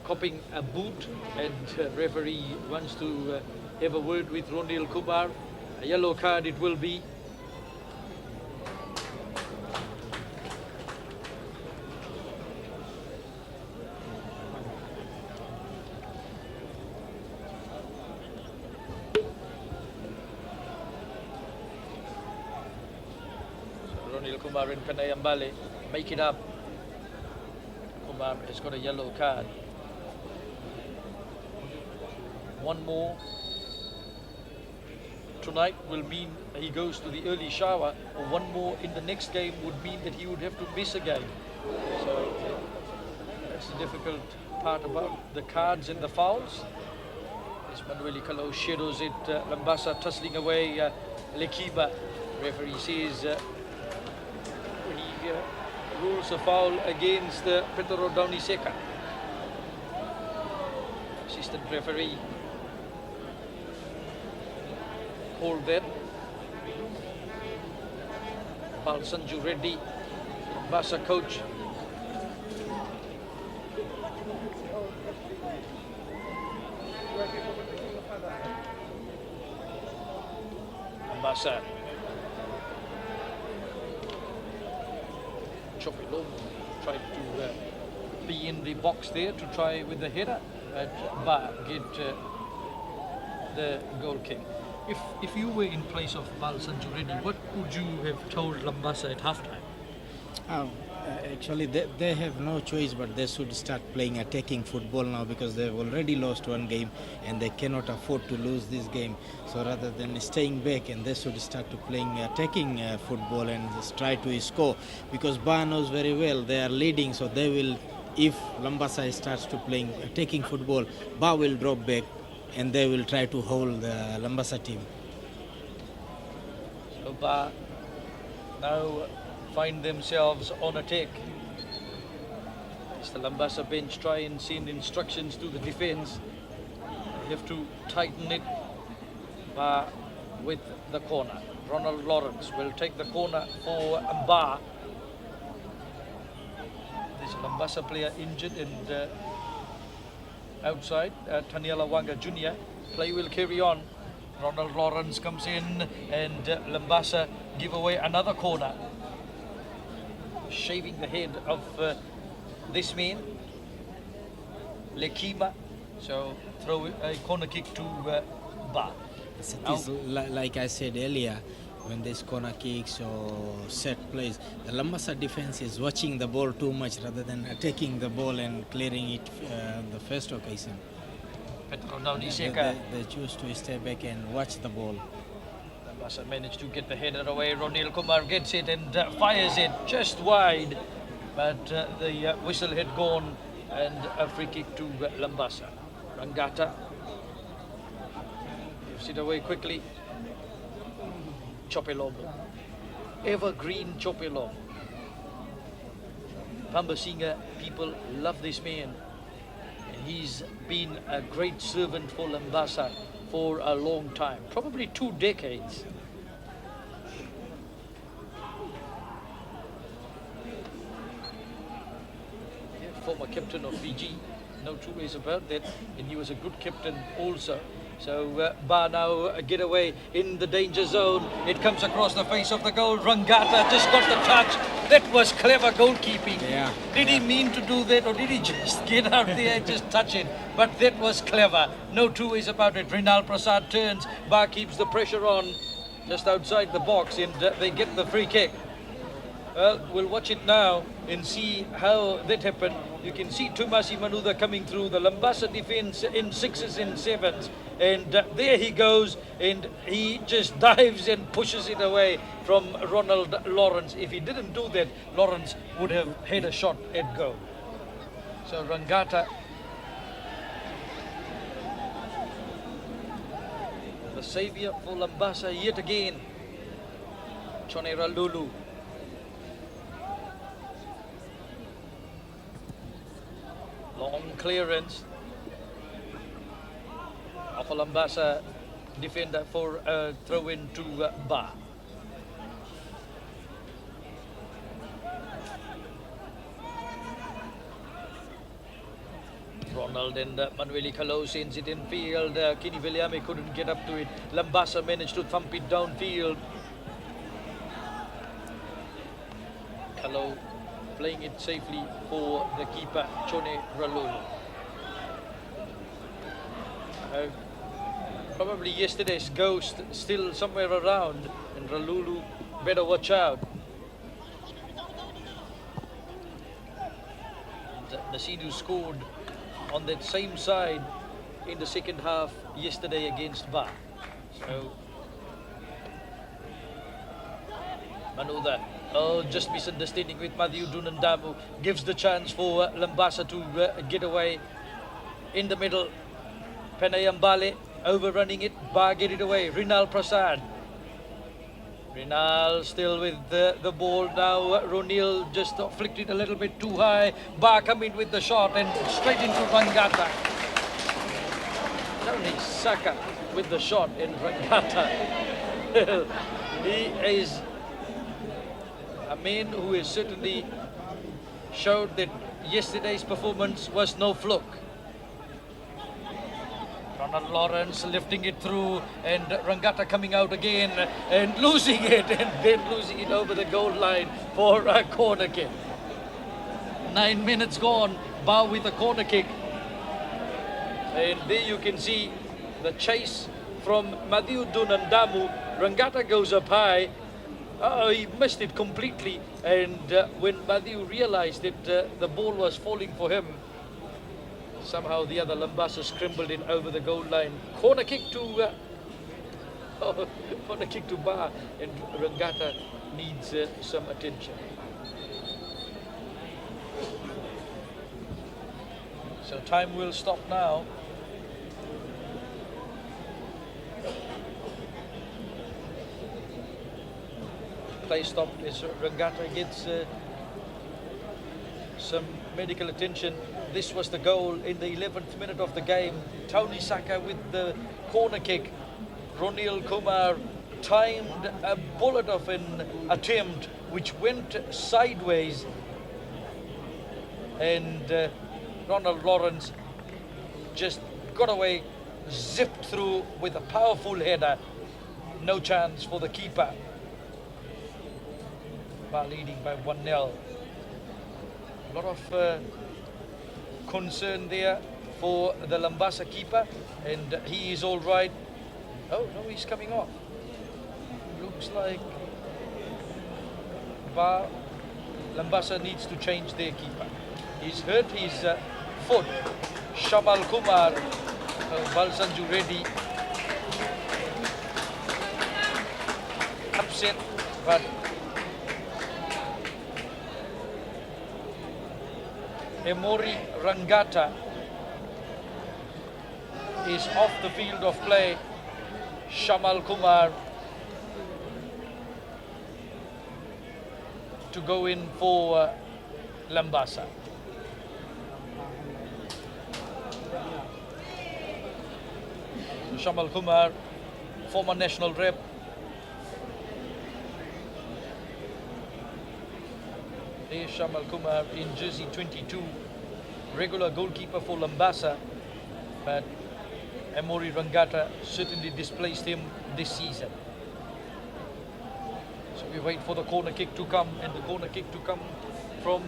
copping a boot, and referee wants to have a word with Ronil Kumar. A yellow card it will be. Ronil Kumar and Penayambale make it up. Kumar has got a yellow card. One more tonight will mean he goes to the early shower, or one more in the next game would mean that he would have to miss a game. So that's the difficult part about the cards and the fouls. As Manueli Kalau shadows it, Labasa tussling away Lekiba. Referee says he rules a foul against Petro Dauniseka. Assistant referee called that. Pal Sanju Reddy, Basa coach. Basa. Chopelomo tried to be in the box there to try with the header, but Ba get the goal kick. If you were in place of Bal Sanju Reddy, what would you have told Labasa at halftime? Actually, they have no choice, but they should start playing attacking football now, because they've already lost one game and they cannot afford to lose this game. So rather than staying back, and they should start to playing attacking football and just try to score, because Ba knows very well they are leading, so they will, if Labasa starts to playing attacking football, Ba will drop back and they will try to hold the Labasa team. So Ba now find themselves on attack. As the Labasa bench try and send instructions to the defence, they have to tighten it. Ba with the corner. Ronald Lawrence will take the corner for Ba. There's a Labasa player injured and outside, Taniela Wanga Jr. Play will carry on. Ronald Lawrence comes in and Labasa give away another corner. Shaving the head of this man, Lekima. So throw a corner kick to Ba. It is like I said earlier, when there's corner kicks or set plays, the Labasa defense is watching the ball too much rather than attacking the ball and clearing it the first occasion. They choose to stay back and watch the ball. Labasa managed to get the header away. Ronil Kumar gets it and fires it just wide, but the whistle had gone and a free kick to Labasa. Rangata gives it away quickly. Chopelom, evergreen Chopelom. Pambasinga people love this man. He's been a great servant for Labasa for a long time, probably 2 decades. Yeah, former captain of Fiji, no two ways about that, and he was a good captain also. So Ba now get away in the danger zone. It comes across the face of the goal. Rangata just got the touch. That was clever goalkeeping. Yeah. Did he mean to do that, or did he just get out there and just touch it? But that was clever. No two ways about it. Rinal Prasad turns. Ba keeps the pressure on just outside the box, and they get the free kick. Well, we'll watch it now and see how that happened. You can see Tumasi Manuda coming through the Labasa defense in 6s and 7s. And there he goes, and he just dives and pushes it away from Ronald Lawrence. If he didn't do that, Lawrence would have had a shot at goal. So Rangata, the saviour for Labasa yet again. Chonera Lulu. Long clearance of a Labasa defender for a throw-in to Ba. Ronald and Manueli Kalau sends it in field. Kini Viliame couldn't get up to it. Labasa managed to thump it downfield. Kalau playing it safely for the keeper, Chone Ralulu. Probably yesterday's ghost still somewhere around, and Ralulu better watch out. Nasinu scored on that same side in the second half yesterday against Ba. So Manuda, just misunderstanding with Matthew Dunandamu, gives the chance for Labasa to get away in the middle. Penayambale overrunning it. Ba get it away. Rinal Prasad. Rinal still with the ball now. Ronil just flicked it a little bit too high. Ba coming with the shot and straight into Rangata. Tony Saka with the shot in Rangata. He is a man who has certainly showed that yesterday's performance was no fluke. Ronald Lawrence lifting it through, and Rangata coming out again and losing it, and then losing it over the goal line for a corner kick. 9 minutes gone, Ba with a corner kick. And there you can see the chase from Matthew Dunandamu. Rangata goes up high. He missed it completely, and when Matthew realized that the ball was falling for him, somehow the other Labasa scrambled it over the goal line. Corner kick to corner kick to Ba, and Rangata needs some attention. So time will stop now. Play stopped as Rangata gets some medical attention. This was the goal in the 11th minute of the game. Tony Saka with the corner kick. Ronil Kumar timed a bullet of an attempt which went sideways, and Ronald Lawrence just got away, zipped through with a powerful header. No chance for the keeper. Ba leading by 1-0. A lot of concern there for the Labasa keeper, and he is all right. Oh no, he's coming off. Looks like Labasa needs to change their keeper. He's hurt his foot. Shamal Kumar, Balsanju Reddy, upset, but Emori Rangata is off the field of play. Shamal Kumar to go in for Labasa. Shamal Kumar, former national rep. There's Shamal Kumar in jersey 22, regular goalkeeper for Labasa, but Emori Rangata certainly displaced him this season. So we wait for the corner kick to come, and the corner kick to come from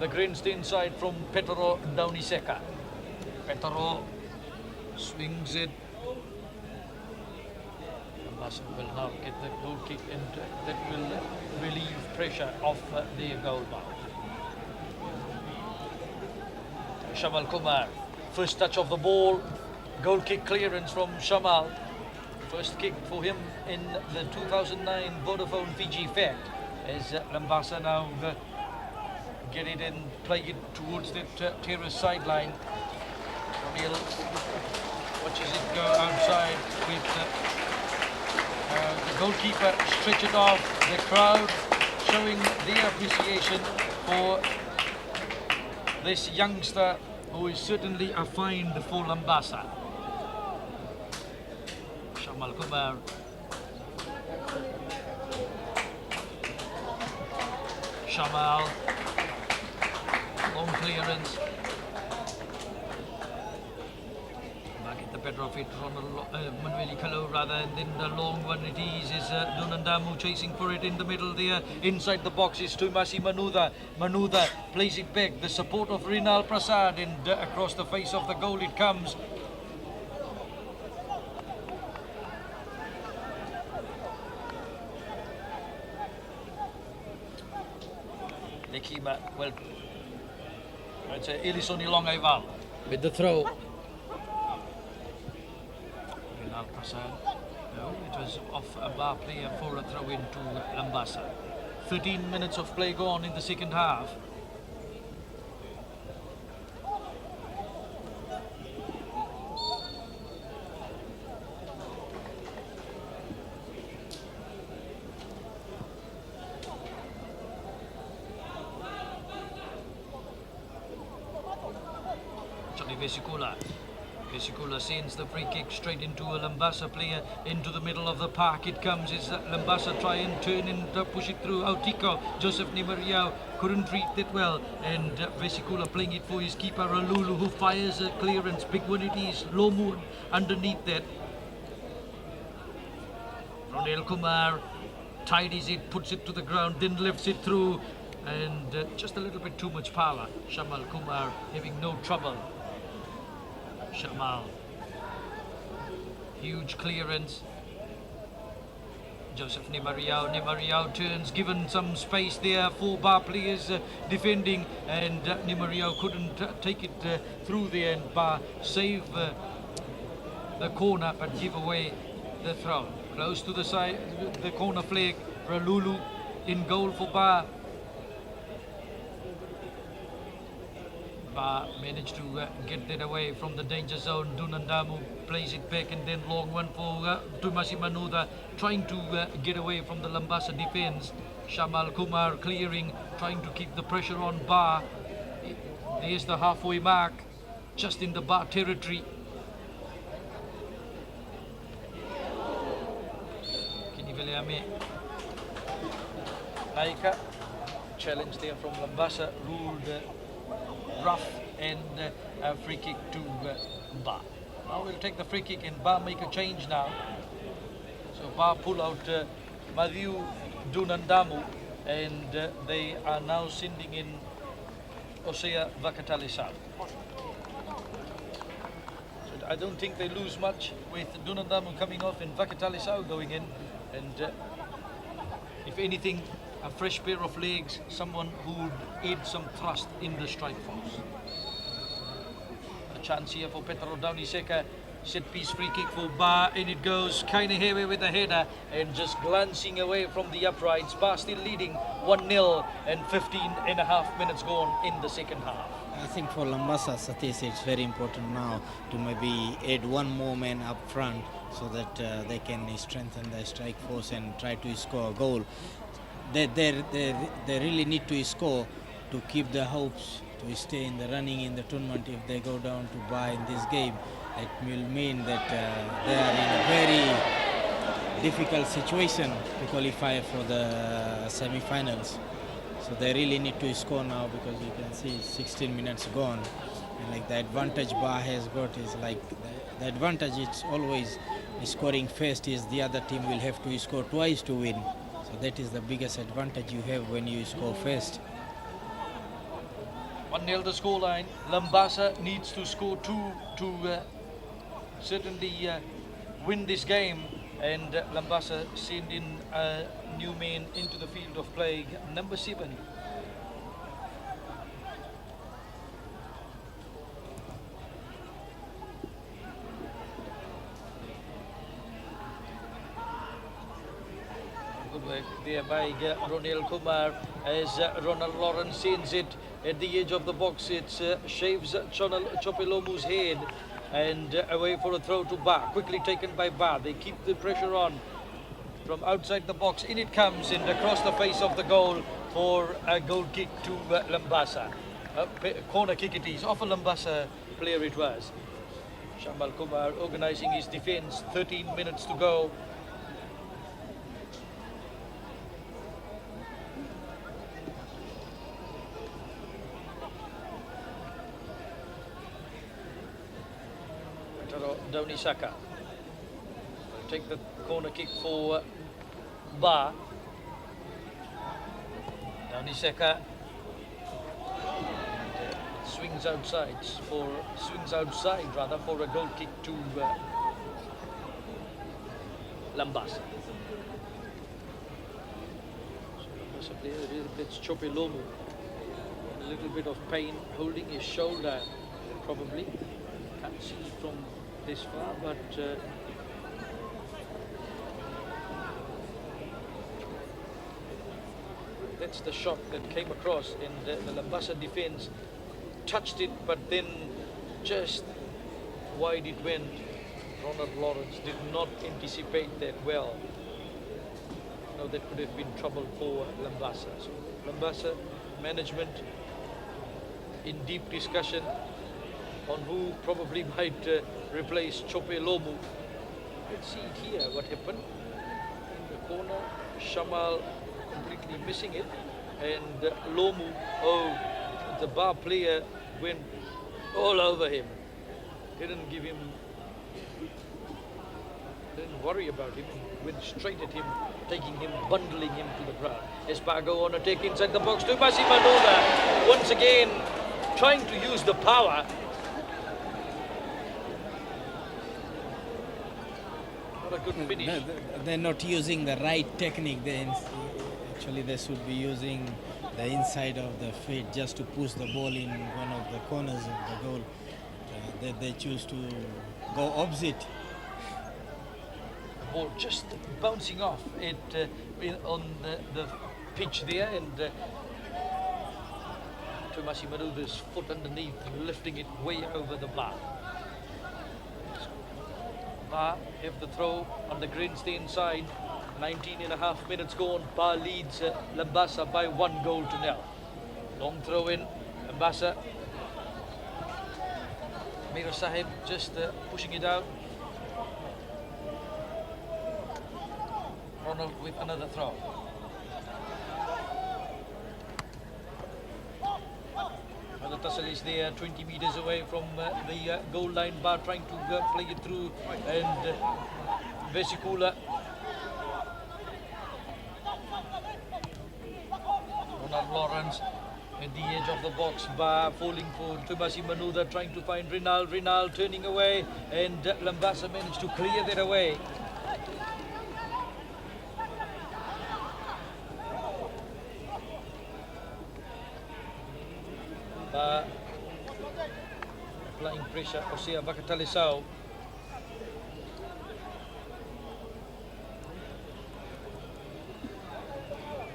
the grandstand side from Petro Dauniseka. Petro swings it. Labasa will now get the goal kick, and that will relieve pressure off their goal bar. Shamal Kumar, first touch of the ball, goal kick clearance from Shamal. First kick for him in the 2009 Vodafone Fiji Fact, as Labasa now get it and play it towards the terrace sideline. O'Neill watches it go outside with the goalkeeper stretch it off. The crowd showing their appreciation for this youngster who is certainly a find for Labasa. Shamal Kumar. Shamal. Long clearance. Back at the Pedro fit from Manueli Kalo rather, and then the long one it is Dunandamu chasing for it in the middle there. Inside the box is Tumasi Manuda. Manuda plays it back. The support of Rinal Prasad, and across the face of the goal it comes. Lekima, well, it's Elisoni Longaival with the throw. Rinal Prasad, no, it was off a bar player for a throw into Labasa. 13 minutes of play gone in the second half. Vesikula sends the free kick straight into a Labasa player into the middle of the park. It comes as Labasa try and turn and push it through. Autiko, Joseph Nimariau couldn't read that well, and Vesikula playing it for his keeper Ralulu, who fires a clearance. Big one it is. Lomu underneath that. Ronel Kumar tidies it, puts it to the ground, then lifts it through, and just a little bit too much power. Shamal Kumar having no trouble. Shamal, huge clearance. Joseph Nimariau turns, given some space there. 4 bar players defending, and Nimariau couldn't take it through there, and Bar save the corner but give away the throw. Close to the side, the corner flag. Ralulu in goal for Bar. Bar managed to get that away from the danger zone. Dunandamu plays it back, and then long one for Tumasi Manuda, trying to get away from the Labasa defense. Shamal Kumar clearing, trying to keep the pressure on Bar. There's the halfway mark, just in the Bar territory. Kiniveleame Naika, challenge there from Labasa, ruled rough, and a free kick to Bar. Now we'll take the free kick, and Bar make a change now. So Bar pull out Madhu Dunandamu, and they are now sending in Osea Vakatalisal. I don't think they lose much with Dunandamu coming off and Vakatalisau going in. And if anything, a fresh pair of legs, someone who would aid some thrust in the strike force. A chance here for Petro Dauniseka. Set piece free kick for Ba, and it goes kind of heavy with the header and just glancing away from the uprights. Ba still leading 1-0 and 15 and a half minutes gone in the second half. I think for Labasa, Satish, it's very important now to maybe add one more man up front so that they can strengthen their strike force and try to score a goal. They really need to score to keep the hopes to stay in the running in the tournament. If they go down to Ba in this game, it will mean that they are in a very difficult situation to qualify for the semi-finals. So they really need to score now, because you can see 16 minutes gone. And like the advantage Ba has got is like the advantage, it's always scoring first, is the other team will have to score twice to win. So that is the biggest advantage you have when you score first. 1-0 the scoreline. Labasa needs to score 2 to certainly win this game, and Labasa send in a new man into the field of play, number 7. Good work there by Ronel Kumar as Ronald Lawrence sends it at the edge of the box. It shaves Chopelomu's head, and away for a throw to Ba, quickly taken by Ba. They keep the pressure on from outside the box. In it comes, and across the face of the goal for a goal kick to Labasa. Corner kick it is, off a Labasa player it was. Shamal Kumar organising his defence, 13 minutes to go. Daunisaka will take the corner kick for Ba. Daunisaka swings outside for a goal kick to Labasa. So it's Chopelomu. A little bit of pain holding his shoulder, probably. Can't see from this far, but that's the shot that came across, and the Labasa defence touched it, but then just wide it went. Ronald Lawrence did not anticipate that well. No, that could have been trouble for Labasa. So Labasa management in deep discussion on who probably might replace Chopelomu. Let's see it here, what happened. In the corner, Shamal completely missing it, and Lomu, the Ba player went all over him. Didn't worry about him, went straight at him, taking him, bundling him to the ground. Espargo on a take inside the box to Masimanola, once again trying to use the power. Not a good finish. They're not using the right technique. Actually, they should be using the inside of the feet just to push the ball in one of the corners of the goal. They choose to go opposite. The ball just bouncing off it on the pitch there, and Tomasi Maruda's foot underneath, lifting it way over the bar. Ba have the throw on the grandstand side. 19 and a half minutes gone. Ba leads Labasa by 1-0. Long throw in. Labasa. Mir Sahib just pushing it out. Ronald with another throw. The tussle is there, 20 meters away from the goal line. Ba trying to play it through, and Vesikula. Ronald Lawrence At the edge of the box, Ba falling for Tumasi Manuda, trying to find Rinal. Rinal turning away, and Labasa managed to clear that away. Ba applying pressure, Osea Vakatalisao.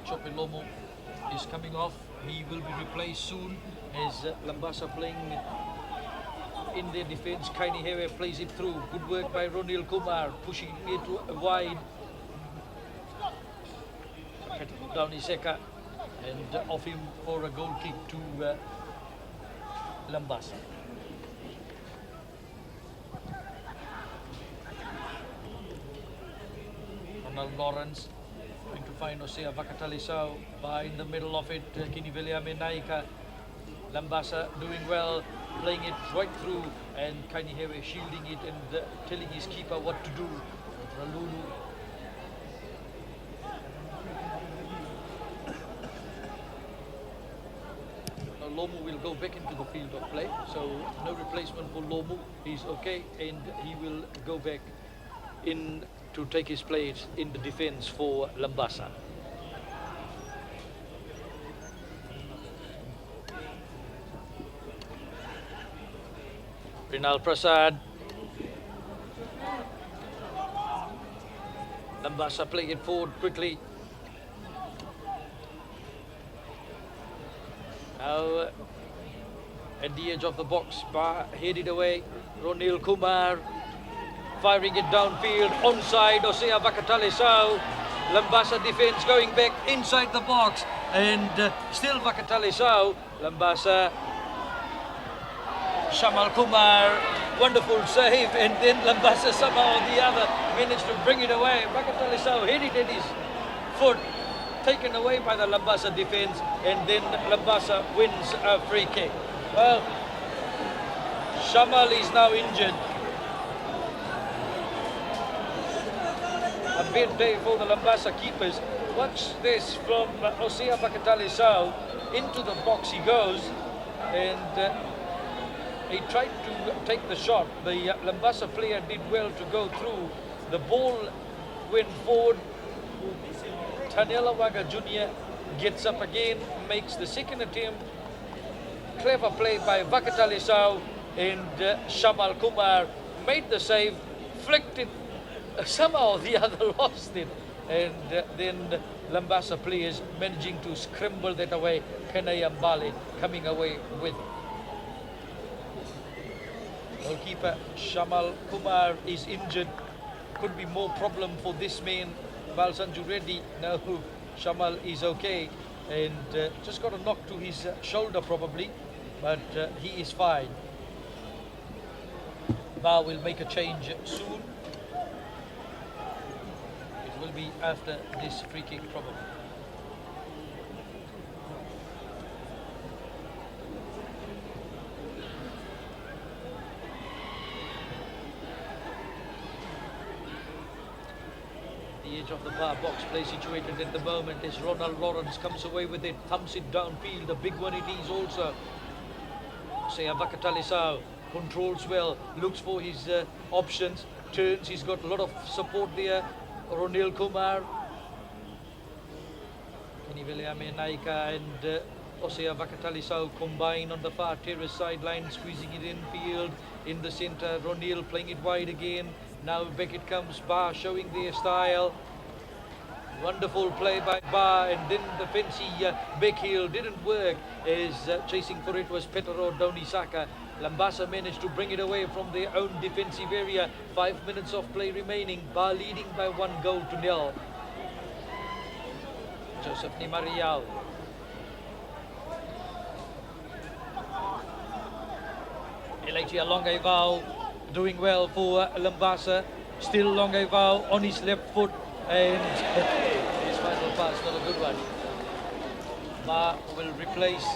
Chopilomo is coming off. He will be replaced soon as Labasa playing in their defense. Kaini Hewe plays it through. Good work by Ronil Kumar, pushing it wide. Down Iseka and off him for a goal kick to Labasa. Ronald Lawrence trying to find Osea Vakatalisao, Ba in the middle of it, Kinivelia Menaika. Labasa doing well, playing it right through, and Kaini Hewe shielding it and telling his keeper what to do. Ralulu. Now Lomu will go back into the field of play, so no replacement for Lomu. He's okay, and he will go back in to take his place in the defense for Labasa. Rinal Prasad. Labasa playing it forward quickly. Now at the edge of the box, Ba headed away. Ronil Kumar firing it downfield, onside, Osea Vakatalisao. Labasa defense going back inside the box, and still Vakatalisao. Labasa, Shamal Kumar, wonderful save, and then Labasa somehow on the other managed to bring it away. Vakatalisao hit it at his foot, taken away by the Labasa defense, and then Labasa wins a free kick. Well, Shamal is now injured. A bad day for the Labasa keepers. Watch this from Osea Vakatalisao. Into the box he goes, and he tried to take the shot. The Labasa player did well to go through. The ball went forward. Tanela Waga Jr. gets up again, makes the second attempt. Clever play by Vakatalisao, and Shamal Kumar made the save, flicked it. Somehow the other lost it, and then Labasa players managing to scramble that away. Kanaya Mbale coming away with goalkeeper. Shamal Kumar is injured. Could be more problem for this man, Balsanju Reddy. No, Shamal is okay, and just got a knock to his shoulder probably, but he is fine. Ba will make a change soon. Will be after this free kick probably. The edge of the bar box play situated at the moment as Ronald Lawrence comes away with it, thumps it downfield. A big one it is also. Osea Vakatalisao controls well, looks for his options, turns. He's got a lot of support there. Ronil Kumar, Kinivelia Menaika and Osea Vakatalisao combine on the far terrace sideline, squeezing it in field in the centre. Ronil playing it wide again. Now back it comes. Ba showing their style. Wonderful play by Ba, and then the fancy back heel didn't work as chasing for it was Petero Donisaka. Labasa managed to bring it away from their own defensive area. 5 minutes of play remaining. Ba leading by 1-0. Joseph Nimariau. Elatia Longaivao doing well for Labasa. Still Longaivao on his left foot, and his final pass, not a good one. Ba will replace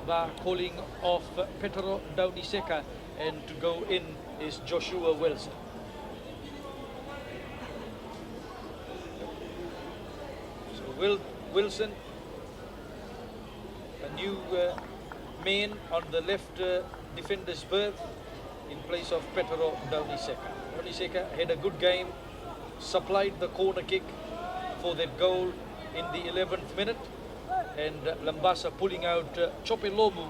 Ba calling off Petero Dauniseka, and to go in is Joshua Wilson. Wilson, a new man on the left defender's berth in place of Petero Dauniseka. Dauniseka had a good game, supplied the corner kick for that goal in the 11th minute, and Labasa pulling out Chopelomu.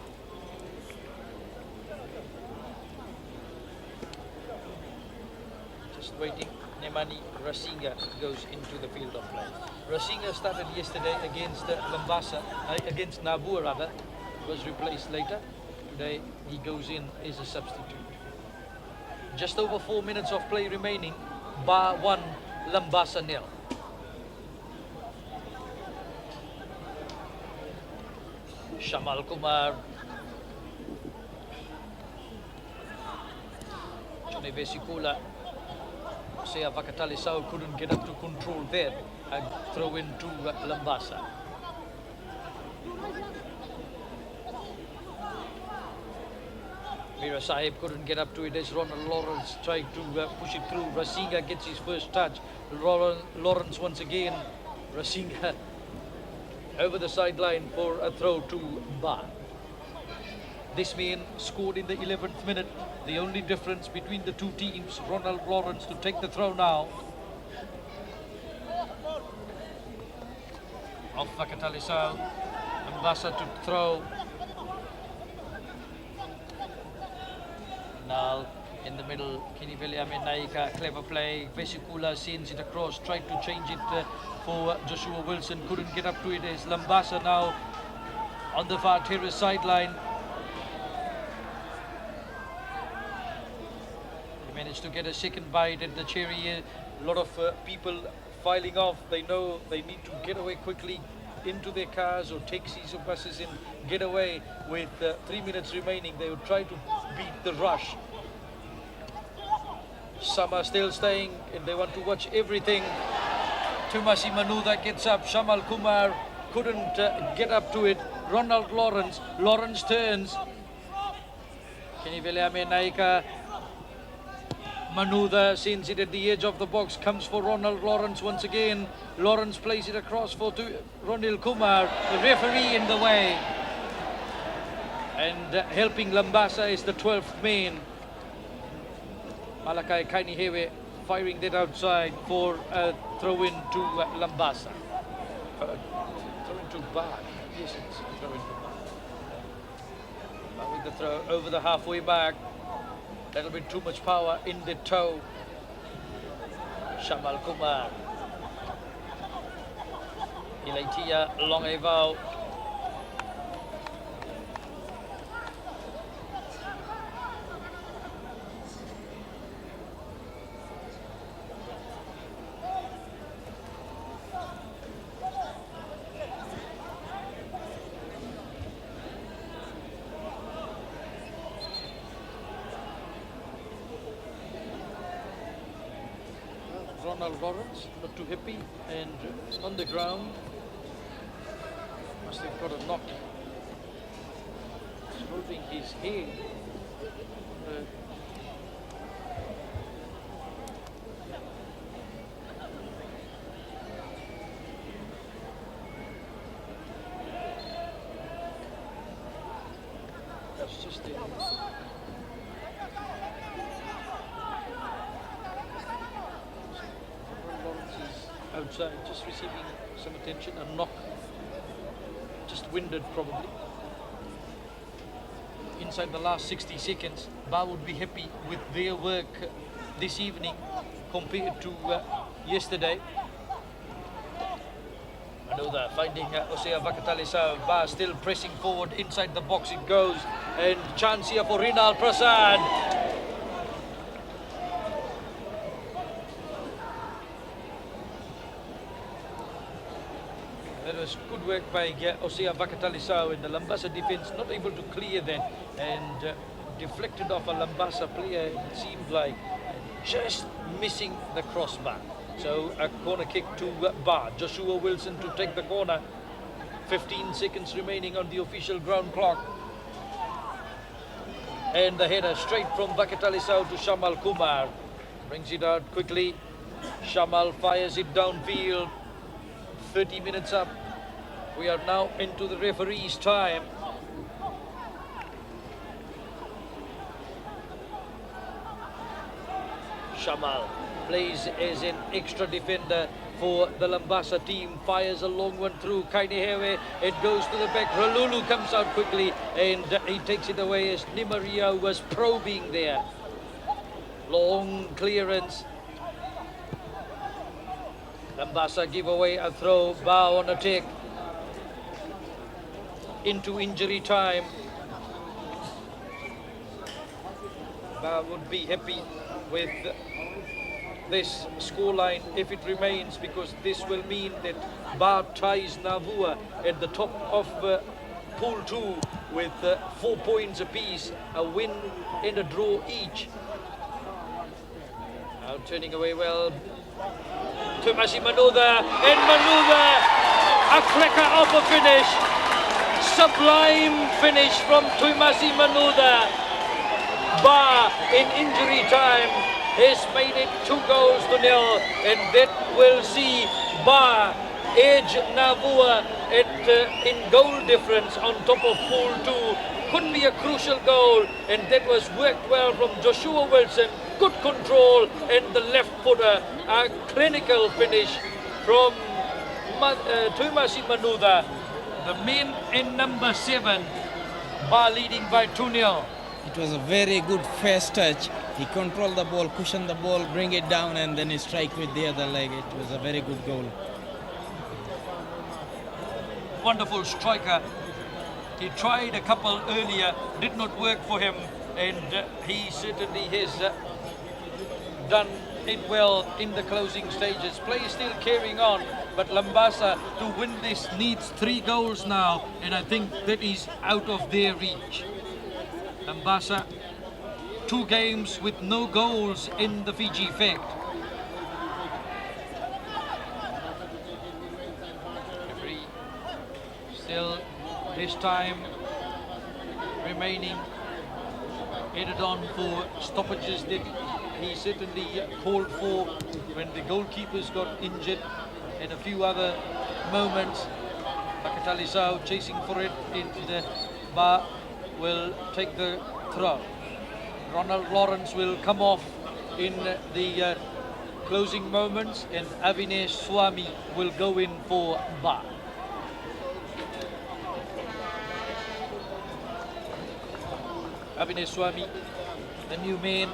Just waiting. Nemani Rasinga goes into the field of play. Rasinga started yesterday against against Nabur rather, was replaced later. Today he goes in as a substitute. Just over 4 minutes of play remaining. Bar 1, Labasa 0. Shamal Kumar. Johnny Vesikula. Sea Vakatalisau couldn't get up to control there and throw into Labasa. Mira Sahib couldn't get up to it as Ronald Lawrence tried to push it through. Rasinga gets his first touch. Lawrence once again. Rasinga over the sideline for a throw to Ba. This man scored in the 11th minute. The only difference between the two teams, Ronald Lawrence to take the throw now. Off Vakatalisau. Labasa to throw. Now in the middle, Kiniveli Amenaika, clever play. Vesikula sends it across, tried to change it for Joshua Wilson, couldn't get up to it as Labasa now on the far terrace sideline. He managed to get a second bite at the cherry. A lot of people filing off. They know they need to get away quickly into their cars or taxis or buses and get away. With 3 minutes remaining, they would try to beat the rush. Some are still staying and they want to watch everything. Tumasi Manuda gets up. Shamal Kumar couldn't get up to it. Ronald Lawrence. Lawrence turns. Keniveleame Naika. Manuda sends it at the edge of the box. Comes for Ronald Lawrence once again. Lawrence plays it across for Ronil Kumar. The referee in the way. And helping Labasa is the 12th man. Malakai Kainihewe firing that outside for a throw-in to Labasa. Throw-in to Bar. Yes, it's throw-in to Bar. Now with the throw over the halfway back. That'll be too much power in the toe. Shamal Kumar. Ilaitia Longevao. Ronald Lawrence, not too happy, and on the ground, must have got a knock. He's holding his head. That's just it. Outside, just receiving some attention, a knock, just winded probably. Inside the last 60 seconds, Ba would be happy with their work this evening compared to yesterday. Another finding Osea Vakatalisau. Ba still pressing forward, inside the box it goes, and chance here for Rinal Prasad. That was good work by Osea Vakatalisau in the Labasa defence, not able to clear that, and deflected off a Labasa player, it seemed like, just missing the crossbar. So a corner kick to Ba. Joshua Wilson to take the corner. 15 seconds remaining on the official ground clock. And the header straight from Vakatalisau to Shamal Kumar. Brings it out quickly. Shamal fires it downfield. 30 minutes up. We are now into the referee's time. Shamal plays as an extra defender for the Labasa team, fires a long one through Kainehewe, it goes to the back, Ralulu comes out quickly and he takes it away as Nimaria was probing there. Long clearance. Labasa give away a throw, Bao on attack. Into injury time. Bao would be happy with this scoreline if it remains, because this will mean that Ba ties Navua at the top of Pool 2 with 4 points apiece, a win and a draw each. Now turning away well, Tumasi Manuda, and Manuda, a cracker of a finish, sublime finish from Tumasi Manuda. Ba in injury time has made it 2 goals to 0, and that will see Ba edge Navua in goal difference on top of Pool 2. Could be a crucial goal, and that was worked well from Joshua Wilson. Good control, and the left footer, a clinical finish from Tumasi Manuda. The men in number 7, Ba leading by 2-0. It was a very good first touch. He controlled the ball, cushioned the ball, bring it down, and then he strike with the other leg. It was a very good goal. Wonderful striker. He tried a couple earlier, did not work for him, and he certainly has done it well in the closing stages. Play is still carrying on, but Labasa to win this needs 3 goals now, and I think that is out of their reach. Labasa, 2 games with no goals in the Fiji fact. Referee still this time remaining, headed on for stoppages that he certainly called for when the goalkeepers got injured, and a few other moments. Pakatalisao chasing for it, and Ba will take the throw. Ronald Lawrence will come off in the closing moments, and Avinash Swami will go in for Ba. Avinash Swami, the new man.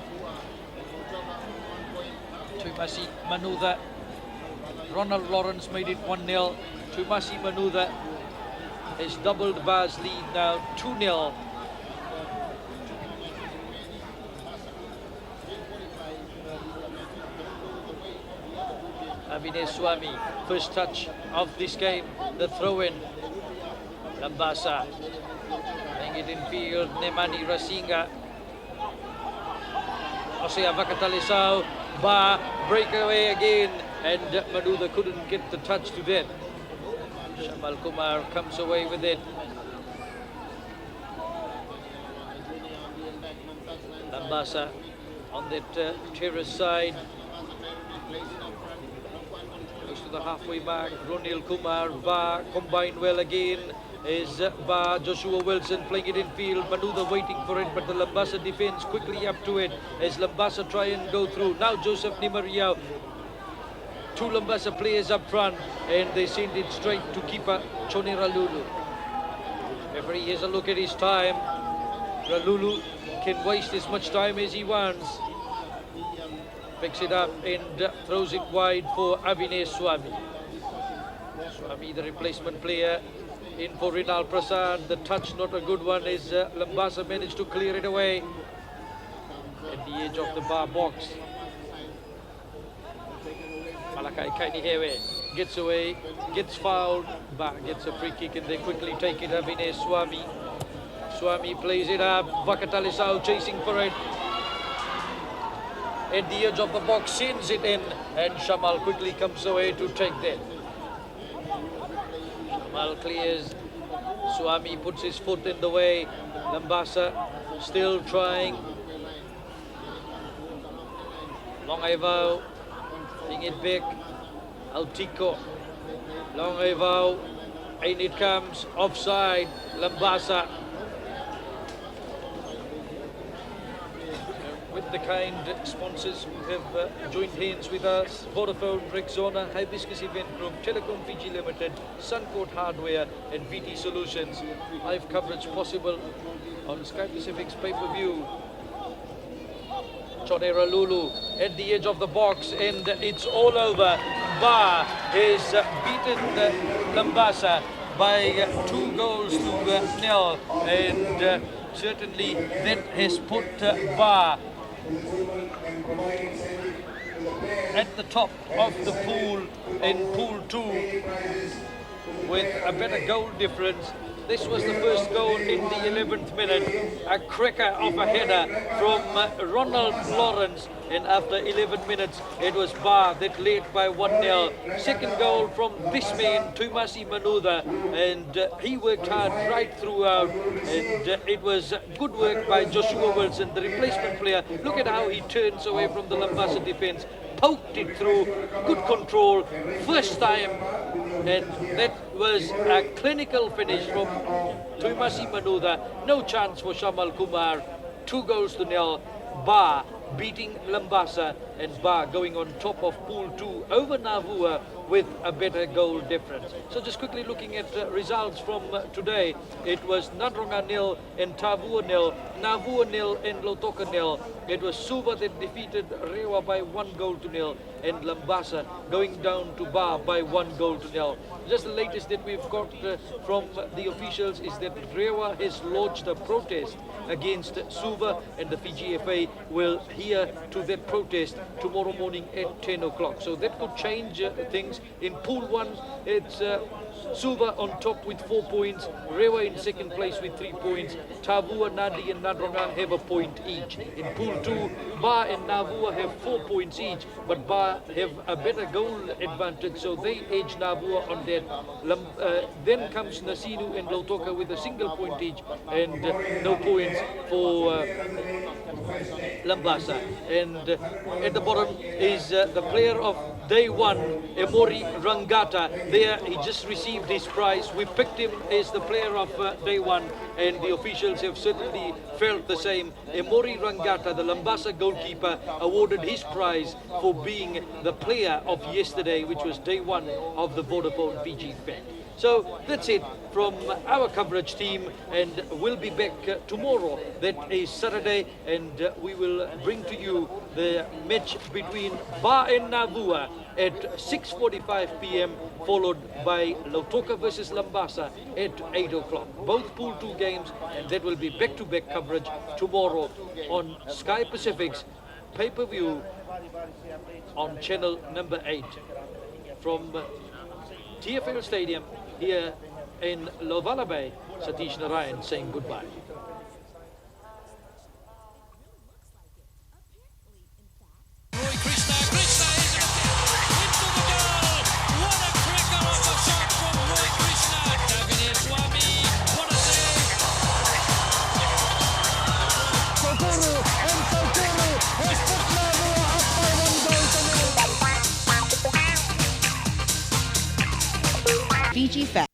Tumasi Manuda. Ronald Lawrence made it 1-0. Tumasi Manuda has doubled Ba's lead now, 2-0. Avinash Swami, first touch of this game, the throw-in. Labasa playing it in field, Nemani Rasinga. Osea Vakatalisao, Ba breakaway again, and Manuda couldn't get the touch to that. Shamal Kumar comes away with it. Labasa on that terrace side. Goes to the halfway mark. Ronil Kumar, Ba combined well again. Is Ba, Joshua Wilson playing it in field. Manuda waiting for it, but the Labasa defense quickly up to it as Labasa try and go through. Now Joseph Nimariau. 2 Labasa players up front, and they send it straight to keeper Choni Ralulu. Referee has a look at his time. Ralulu can waste as much time as he wants. Picks it up and throws it wide for Avinash Swami. Swami, the replacement player, in for Rinal Prasad. The touch not a good one as Labasa managed to clear it away at the edge of the bar box. Malakai Kainihewe gets away, gets fouled, but gets a free kick, and they quickly take it. Avinash Swami. Swami plays it up. Vakatalisao chasing for it. At the edge of the box, sends it in, and Shamal quickly comes away to take that. Shamal clears. Swami puts his foot in the way. Labasa still trying. Long Aivao. Bring it back. Altico. Long Evau, in it comes, offside, Labasa. With the kind sponsors who have joined hands with us, Vodafone, Rexona, Hibiscus Event Group, Telecom Fiji Limited, Suncourt Hardware and VT Solutions. Live coverage possible on Sky Pacific's pay-per-view. Chodera Lulu at the edge of the box, and it's all over. Ba has beaten Labasa by 2 goals to nil, and certainly that has put Ba at the top of the pool in Pool 2 with a better goal difference. This was the first goal in the 11th minute, a cracker of a header from Ronald Lawrence, and after 11 minutes it was Ba that led by 1-0. Second goal from this man, Tumasi Manudha, and he worked hard right throughout, and it was good work by Joshua Wilson, the replacement player. Look at how he turns away from the Labasa defence, poked it through, good control, first time, and that was a clinical finish from Tumasi Manudha. No chance for Shamal Kumar. 2 goals to nil. Ba beating Labasa, and Ba going on top of Pool 2 over Navua with a better goal difference. So just quickly looking at results from today, it was Nadronga nil and Tavua nil, Navua nil and Lautoka nil. It was Suva that defeated Rewa by 1 goal to nil, and Labasa going down to Ba by 1 goal to nil. Just the latest that we've got from the officials is that Rewa has lodged a protest against Suva, and the Fiji FA will hear to that protest tomorrow morning at 10 o'clock. So that could change things. In Pool 1, it's Suva on top with 4 points, Rewa in second place with 3 points, Tavua, Nadi and Nadronga have a point each. In Pool 2, Ba and Navua have 4 points each, but Ba have a better goal advantage, so they edge Navua on that. Then comes Nasinu and Lautoka with a single point each, and no points for Labasa. And at the bottom is the player of day 1, Emori Rangata. There he just received his prize. We picked him as the player of day 1, and the officials have certainly felt the same. Emori Rangata, the Labasa goalkeeper, awarded his prize for being the player of yesterday, which was day 1 of the Vodafone Fiji Fest. So that's it from our coverage team, and we'll be back tomorrow. That is Saturday, and we will bring to you the match between Ba and Navua at 6:45 p.m, followed by Lautoka versus Labasa at 8 o'clock. Both Pool 2 games, and that will be back-to-back coverage tomorrow on Sky Pacific's pay-per-view on channel number 8 from TFL Stadium here in Lovala Bay. Satish Narayan saying goodbye. Krishna is into the goal. What a cracker of a shot from Roy Krishna. Davide Swami, what a save. Sokuru has put Navua up by 1 goal to nil. Fiji Fest.